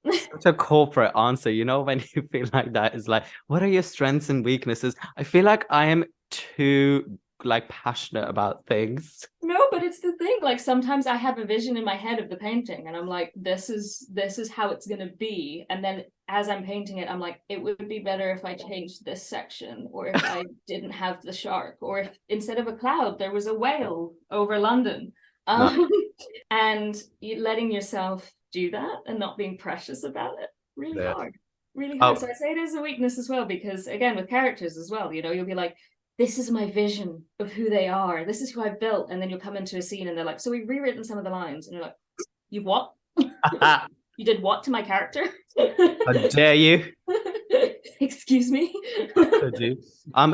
It's such a corporate answer. You know, when you feel like that, is like, what are your strengths and weaknesses? I feel like I am too like passionate about things. No, but it's the thing. Like sometimes I have a vision in my head of the painting, and I'm like, this is how it's gonna be. And then as I'm painting it, I'm like, it would be better if I changed this section, or if I didn't have the shark, or if instead of a cloud there was a whale over London. And letting yourself do that and not being precious about it, really hard. Really hard. So I say it is a weakness as well, because again, with characters as well, you know, you'll be like, this is my vision of who they are. This is who I built. And then you'll come into a scene and they're like, so we've rewritten some of the lines. And you're like, you've what? You did what to my character? How dare you? Excuse me.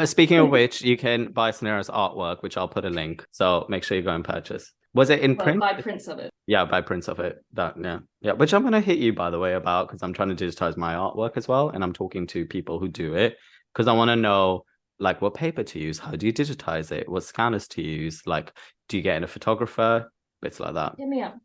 Speaking of which, you can buy Sonera's artwork, which I'll put a link. So make sure you go and purchase. Was it in print? Buy prints of it. Yeah, buy prints of it. Yeah. Which I'm gonna hit you, by the way, about, because I'm trying to digitize my artwork as well, and I'm talking to people who do it because I want to know like what paper to use, how do you digitize it, what scanners to use, like do you get in a photographer, bits like that. Hit me up.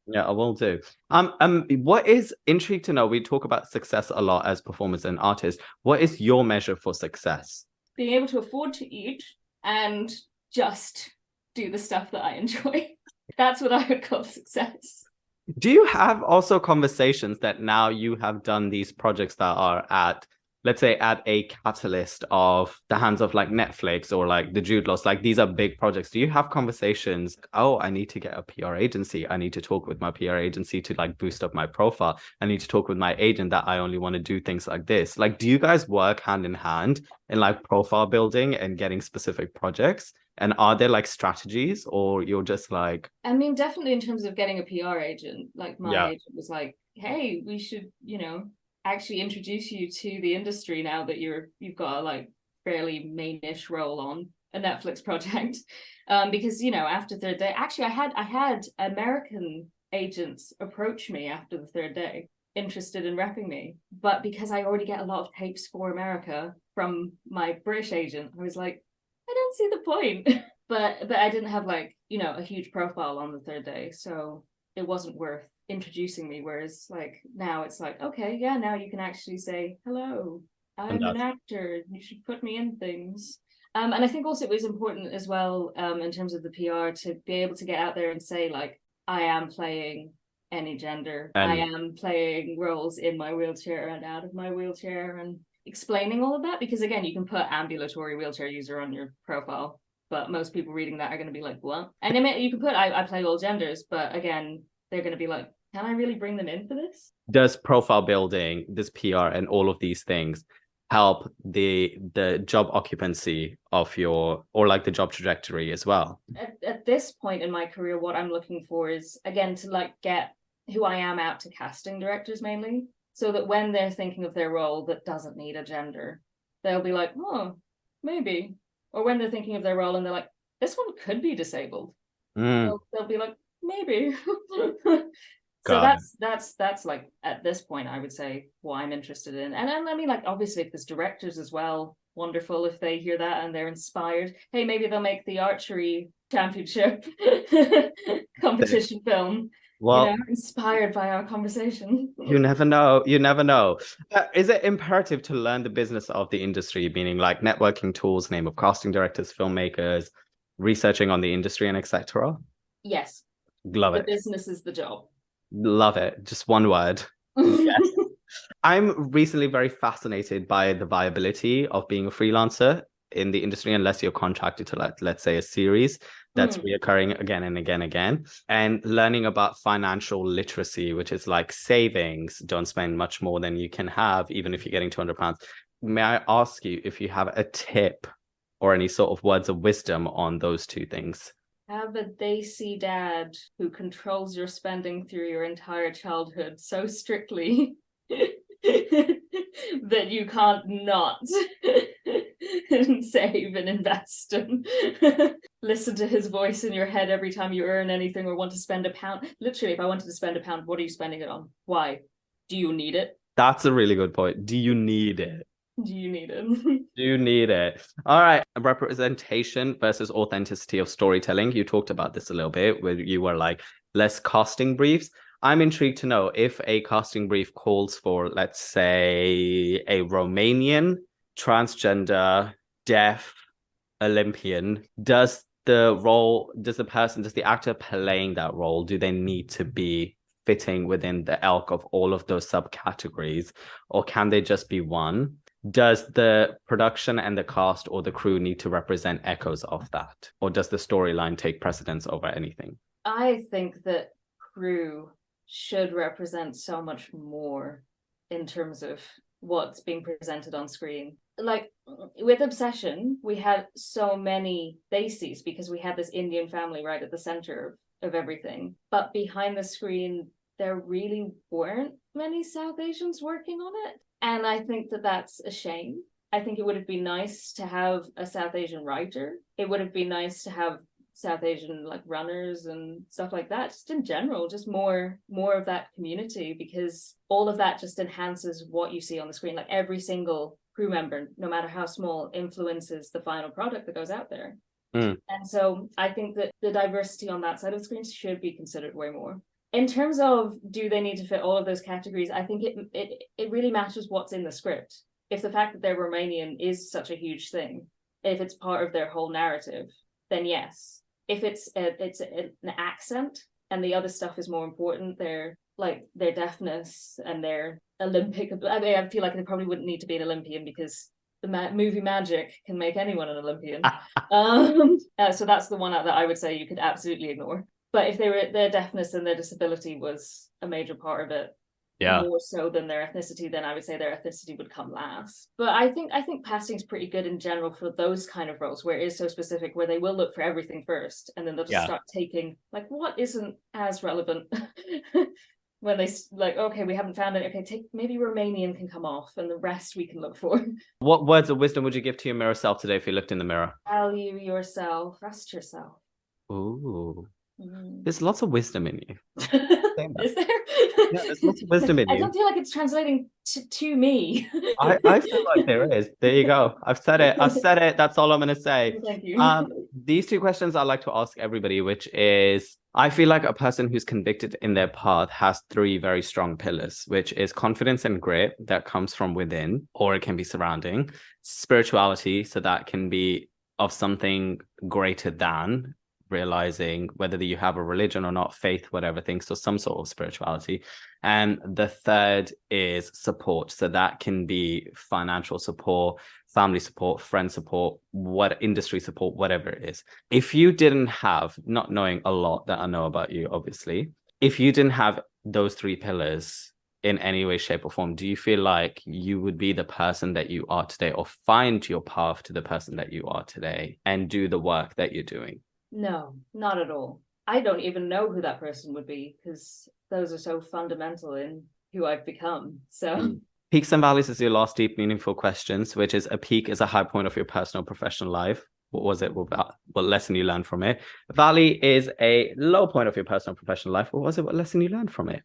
Yeah, I will do. What is intrigued to know, we talk about success a lot as performers and artists. What is your measure for success? Being able to afford to eat and just do the stuff that I enjoy. That's what I would call success. Do you have also conversations that now you have done these projects that are at, let's say, at a catalyst of the hands of like Netflix or like the Jude Laws, like these are big projects. Do you have conversations? Oh, I need to get a PR agency. I need to talk with my PR agency to like boost up my profile. I need to talk with my agent that I only want to do things like this. Like, do you guys work hand in hand in like profile building and getting specific projects? And are there like strategies, or you're just like... I mean, definitely in terms of getting a PR agent, like my agent was like, hey, we should, you know, actually introduce you to the industry now that you've got a like fairly mainish role on a Netflix project. Because, you know, after third day, actually I had American agents approach me after the third day, interested in repping me. But because I already get a lot of tapes for America from my British agent, I was like, I don't see the point. but I didn't have like, you know, a huge profile on the third day, so it wasn't worth introducing me. Whereas like now it's like, okay, yeah, now you can actually say, hello, I'm an actor, you should put me in things. And I think also it was important as well, in terms of the PR, to be able to get out there and say like, I am playing any gender, I am playing roles in my wheelchair and out of my wheelchair, and explaining all of that, because again, you can put ambulatory wheelchair user on your profile, but most people reading that are going to be like, what? And I mean, you can put I play all genders, but again, they're going to be like, can I really bring them in for this? Does profile building, this PR and all of these things help the job occupancy of your, or like the job trajectory as well? At this point in my career, what I'm looking for is, again, to like get who I am out to casting directors mainly, so that when they're thinking of their role that doesn't need a gender, they'll be like, oh, maybe. Or when they're thinking of their role and they're like, this one could be disabled, they'll be like, maybe. So that's like, at this point, I would say what I'm interested in. And I mean, like, obviously, if there's directors as well, wonderful if they hear that and they're inspired. Hey, maybe they'll make the archery championship competition film. Well, you know, inspired by our conversation. You never know. Is it imperative to learn the business of the industry, meaning like networking tools, name of casting directors, filmmakers, researching on the industry, and etc.? Yes. Love it. The business is the job. Love it. Just one word. Yes. I'm recently very fascinated by the viability of being a freelancer in the industry, unless you're contracted to let's say a series that's reoccurring again and again, and learning about financial literacy, which is like savings. Don't spend much more than you can have, even if you're getting £200. May I ask you if you have a tip or any sort of words of wisdom on those two things? Have a desi dad who controls your spending through your entire childhood so strictly that you can't not save and invest and listen to his voice in your head every time you earn anything or want to spend £1. Literally, if I wanted to spend £1, what are you spending it on? Why? Do you need it? That's a really good point. Do you need it? Do you need it? Do you need it? All right. Representation versus authenticity of storytelling. You talked about this a little bit, where you were like, less casting briefs. I'm intrigued to know if a casting brief calls for, let's say, a Romanian, transgender, deaf, Olympian, does the actor playing that role, do they need to be fitting within the elk of all of those subcategories, or can they just be one? Does the production and the cast or the crew need to represent echoes of that, or does the storyline take precedence over anything? I think that crew should represent so much more in terms of what's being presented on screen. Like with Obsession, we had so many bases because we had this Indian family right at the center of everything. But behind the screen, there really weren't many South Asians working on it. And I think that that's a shame. I think it would have been nice to have a South Asian writer. It would have been nice to have South Asian like runners and stuff like that. Just in general, just more of that community, because all of that just enhances what you see on the screen. Like every single crew member, no matter how small, influences the final product that goes out there. And so I think that the diversity on that side of the screen should be considered way more. In terms of do they need to fit all of those categories, I think it really matters what's in the script. If the fact that they're Romanian is such a huge thing, if it's part of their whole narrative, then yes. If it's an accent and the other stuff is more important, their deafness and their Olympic. I mean, I feel like they probably wouldn't need to be an Olympian because the movie magic can make anyone an Olympian. So that's the one that I would say you could absolutely ignore. But if their deafness and their disability was a major part of it, more so than their ethnicity, then I would say their ethnicity would come last. But I think casting is pretty good in general for those kind of roles where it is so specific, where they will look for everything first, and then they'll just start taking like what isn't as relevant. When they like, okay, we haven't found it. Okay, take maybe Romanian can come off, and the rest we can look for. What words of wisdom would you give to your mirror self today if you looked in the mirror? Value yourself. Trust yourself. Ooh. There's lots of wisdom in you. Is there? Yeah, there's lots of wisdom in you. I don't feel like it's translating to me. I feel like there is. There you go. I've said it. That's all I'm going to say. Thank you. These two questions I like to ask everybody, which is, I feel like a person who's convicted in their path has three very strong pillars, which is confidence and grit that comes from within, or it can be surrounding. Spirituality, so that can be of something greater than, realizing whether you have a religion or not, faith, whatever thing, so some sort of spirituality. And the third is support, so that can be financial support, family support, friend support, what industry support, whatever it is. If you didn't have, not knowing a lot that I know about you, obviously, if you didn't have those three pillars in any way, shape, or form, do you feel like you would be the person that you are today, or find your path to the person that you are today and do the work that you're doing? No, not at all. I don't even know who that person would be, because those are so fundamental in who I've become. So peaks and valleys is your last deep, meaningful questions, which is a peak is a high point of your personal, professional life. What was it? What lesson you learned from it? Valley is a low point of your personal, professional life. What was it? What lesson you learned from it?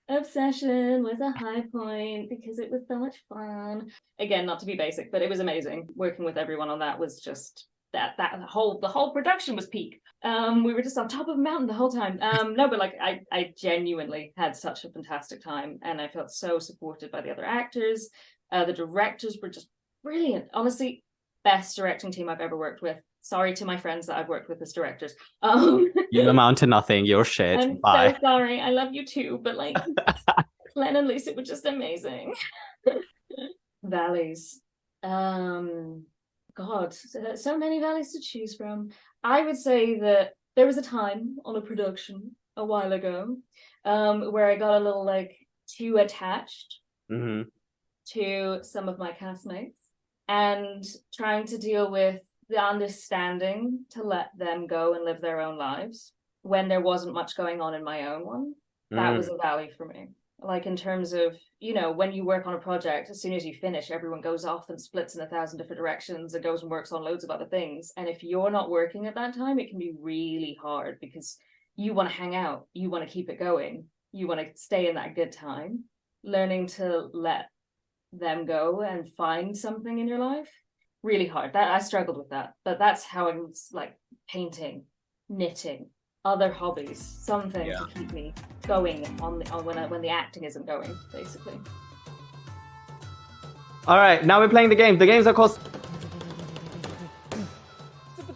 Obsession was a high point because it was so much fun. Again, not to be basic, but it was amazing. Working with everyone on that was just the whole production was peak. We were just on top of a mountain the whole time. No, but like I genuinely had such a fantastic time, and I felt so supported by the other actors. The directors were just brilliant. Honestly, best directing team I've ever worked with. Sorry to my friends that I've worked with as directors. You amount to nothing. You're shit. I'm Bye. so sorry. I love you too, but like Glenn and Lisa were just amazing. Valleys. God, so many valleys to choose from. I would say that there was a time on a production a while ago where I got a little like too attached to some of my castmates, and trying to deal with the understanding to let them go and live their own lives when there wasn't much going on in my own one. That was a valley for me. Like in terms of, you know, when you work on a project, as soon as you finish, everyone goes off and splits in 1,000 different directions and goes and works on loads of other things. And if you're not working at that time, it can be really hard because you want to hang out, you want to keep it going, you want to stay in that good time. Learning to let them go and find something in your life, really hard. That I struggled with that, but that's how I was like painting, knitting, other hobbies, something to keep me going on when the acting isn't going, basically. All right, now we're playing the game. The games are called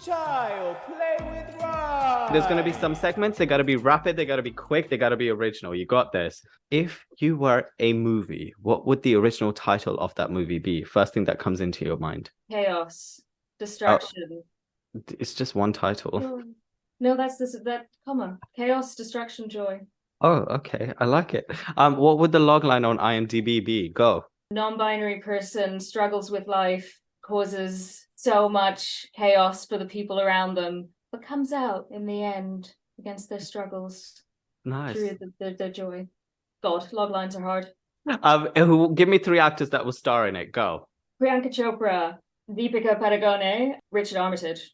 Chai or Play with Rye. There's going to be some segments. They got to be rapid. They got to be quick. They got to be original. You got this. If you were a movie, what would the original title of that movie be? First thing that comes into your mind. Chaos, distraction. It's just one title. No, that's that comma. Chaos, distraction, joy. Oh, okay. I like it. What would the logline on IMDb be? Go. Non-binary person struggles with life, causes so much chaos for the people around them, but comes out in the end against their struggles. Nice. Through their joy. God, loglines are hard. Give me 3 actors that will star in it. Go. Priyanka Chopra, Deepika Padukone, Richard Armitage.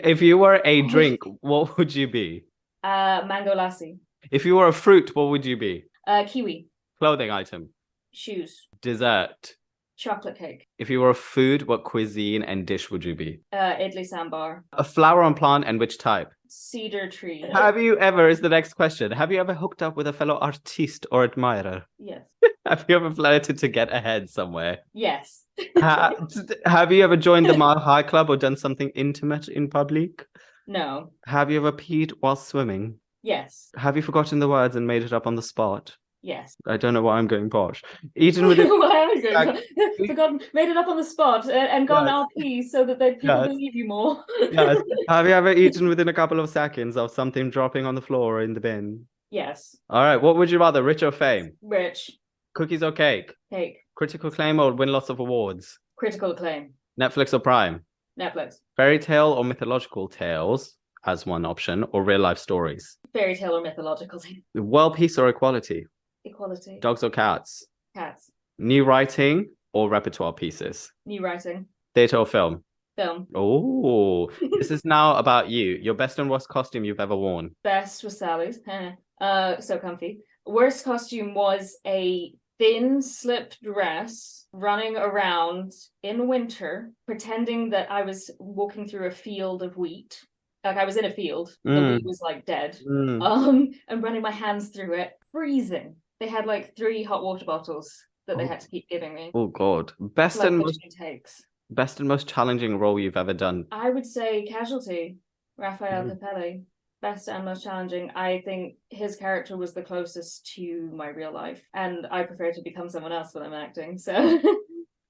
If you were a drink, what would you be? Mango lassi. If you were a fruit, what would you be? Kiwi. Clothing item. Shoes. Dessert. Chocolate cake. If you were a food, what cuisine and dish would you be? Idli sambar. A flower on plant and which type? Cedar tree. Have you ever, is the next question, have you ever hooked up with a fellow artiste or admirer? Yes. Have you ever flirted to get ahead somewhere? Yes. Have you ever joined the Mile High Club or done something intimate in public? No. Have you ever peed while swimming? Yes. Have you forgotten the words and made it up on the spot? Yes. I don't know why I'm going posh. Eaten with it. Forgotten, made it up on the spot and gone RP so that people believe you more. Yes. Have you ever eaten within a couple of seconds of something dropping on the floor or in the bin? Yes. All right. What would you rather, rich or fame? Rich. Cookies or cake? Cake. Critical acclaim or win lots of awards? Critical acclaim. Netflix or Prime? Netflix. Fairy tale or mythological tales as one option, or real life stories? Fairy tale or mythological. World peace or equality? Equality. Dogs or cats? Cats. New writing or repertoire pieces? New writing. Theatre or film? Film. Oh, this is now about you. Your best and worst costume you've ever worn? Best was Sally's. So comfy. Worst costume was a thin slip dress running around in winter, pretending that I was walking through a field of wheat. Like I was in a field, the wheat was like dead, and running my hands through it, freezing. They had like 3 hot water bottles that they had to keep giving me. Oh God! Best and most challenging role you've ever done? I would say Casualty, Raphael Capelli. Best and most challenging. I think his character was the closest to my real life, and I prefer to become someone else when I'm acting. So.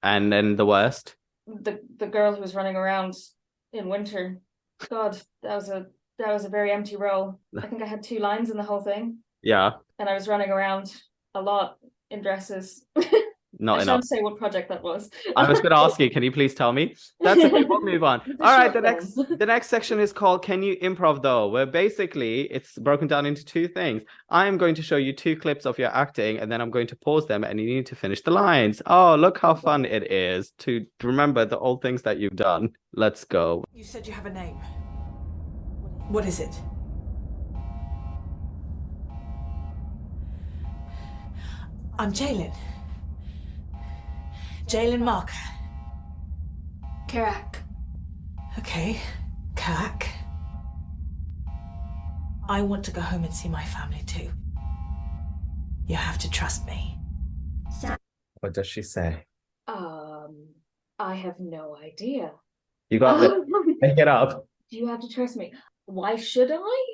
And then the worst? The girl who was running around in winter. God, that was a very empty role. I think I had 2 lines in the whole thing. Yeah. And I was running around a lot in dresses. Not I enough. shan't say what project that was. I was going to ask you, can you please tell me? That's okay, we'll move on. All right, the next section is called Can You Improv Though? Where basically it's broken down into 2 things. I'm going to show you 2 clips of your acting, and then I'm going to pause them, and you need to finish the lines. Oh, look how fun it is to remember the old things that you've done. Let's go. You said you have a name. What is it? I'm Jalen. Jalen Marker. Karak. Okay, Karak. I want to go home and see my family too. You have to trust me. What does she say? I have no idea. You got it. Make it up. Do you have to trust me? Why should I?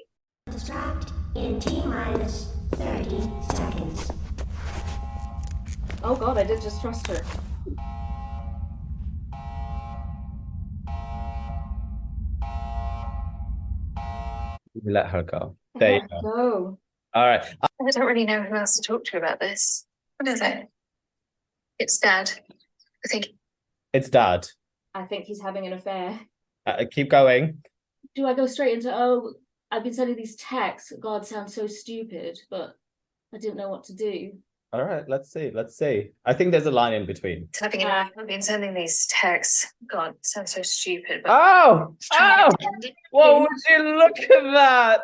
Distract in T-minus 30 seconds. Oh God, I did just trust her. Let her go. There you go. All right. I don't really know who else to talk to about this. What is it? It's Dad. I think. It's Dad. I think he's having an affair. Keep going. Do I go straight into, I've been sending these texts. God, sounds so stupid, but I didn't know what to do. All right, let's see. I think there's a line in between. I've been sending these texts. God, sounds so stupid. But What would you look at that?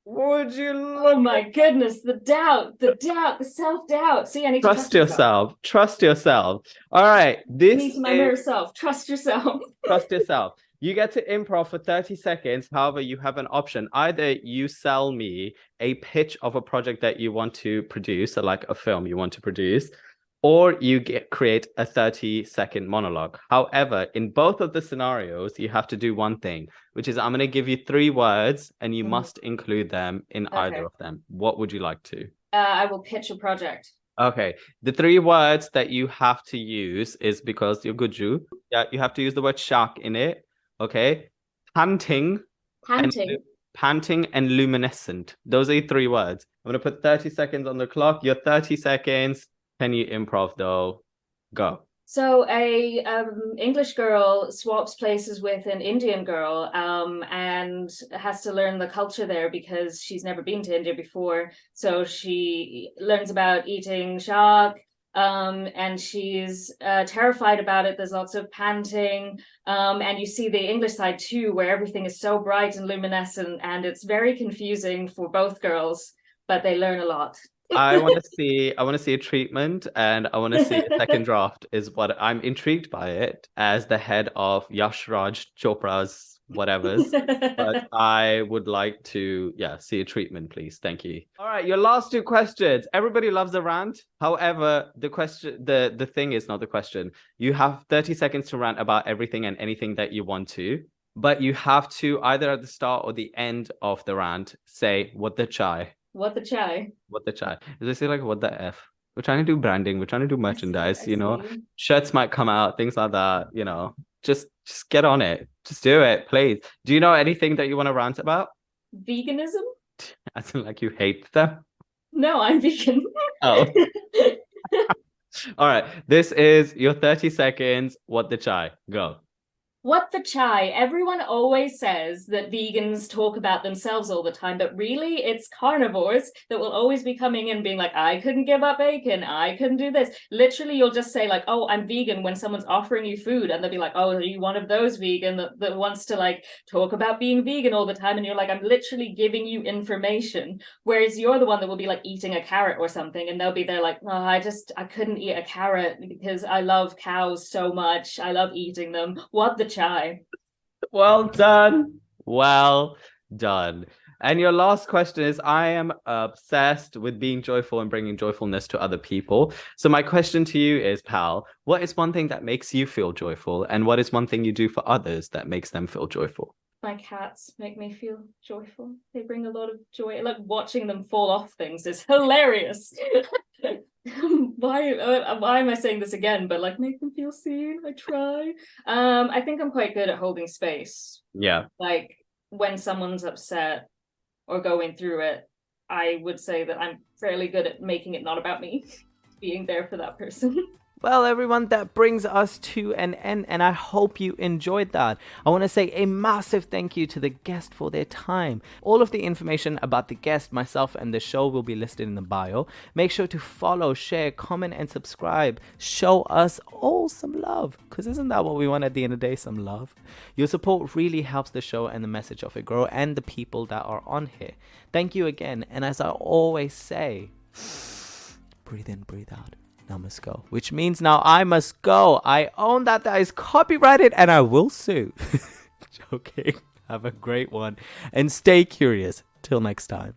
Would you look? Oh my goodness, the doubt, the self-doubt. See, I need to trust yourself. Trust yourself. All right, this is my mirror self. Trust yourself. Trust yourself. You get to improv for 30 seconds. However, you have an option. Either you sell me a pitch of a project that you want to produce, or like a film you want to produce, or you create a 30-second monologue. However, in both of the scenarios, you have to do one thing, which is I'm going to give you 3 words and you must include them in either of them. What would you like to? I will pitch a project. Okay. The 3 words that you have to use is, because you're good, Ju. Yeah, you have to use the word shark in it. Okay. Panting. Panting and luminescent. Those are your 3 words. I'm going to put 30 seconds on the clock. Your 30 seconds. Can you improv though? Go. So a English girl swaps places with an Indian girl and has to learn the culture there because she's never been to India before. So she learns about eating shark and she's terrified about it. There's lots of panting and you see the English side too, where everything is so bright and luminescent and it's very confusing for both girls, but they learn a lot. I want to see a treatment, and I want to see a second draft is what I'm intrigued by it as the head of Yash Raj Chopra's whatever's. But I would like to, see a treatment, please. Thank you. All right, your last 2 questions. Everybody loves a rant. However, the thing is not the question. You have 30 seconds to rant about everything and anything that you want to, but you have to either at the start or the end of the rant say what the chai. What the chai? What the chai? They say like what the F? We're trying to do branding, we're trying to do merchandise, shirts might come out, things like that, just get on it. Just do it, please. Do you know anything that you want to rant about? Veganism? As in like you hate them? No, I'm vegan. Oh. All right. This is your 30 seconds. What the chai? Go. What the chai? Everyone always says that vegans talk about themselves all the time, but really it's carnivores that will always be coming in being like, I couldn't give up bacon, I couldn't do this. Literally, you'll just say like, oh, I'm vegan when someone's offering you food, and they'll be like, oh, are you one of those vegan that wants to like talk about being vegan all the time? And you're like, I'm literally giving you information. Whereas you're the one that will be like eating a carrot or something, and they'll be there like, oh, I couldn't eat a carrot because I love cows so much. I love eating them. What the chai? Well done. Well done. And your last question is, I am obsessed with being joyful and bringing joyfulness to other people. So my question to you is, pal, what is one thing that makes you feel joyful? And what is one thing you do for others that makes them feel joyful? My cats make me feel joyful. They bring a lot of joy. Like watching them fall off things is hilarious. Why am I saying this again? But like, make them feel seen. I try. I think I'm quite good at holding space. Yeah. Like when someone's upset or going through it, I would say that I'm fairly good at making it not about me, being there for that person. Well, everyone, that brings us to an end, and I hope you enjoyed that. I want to say a massive thank you to the guest for their time. All of the information about the guest, myself, and the show will be listed in the bio. Make sure to follow, share, comment, and subscribe. Show us all some love, because isn't that what we want at the end of the day? Some love. Your support really helps the show and the message of it grow, and the people that are on here. Thank you again, and as I always say, breathe in, breathe out. Now must go, which means now I must go. I own that is copyrighted and I will sue. Joking. Have a great one and stay curious. Till next time.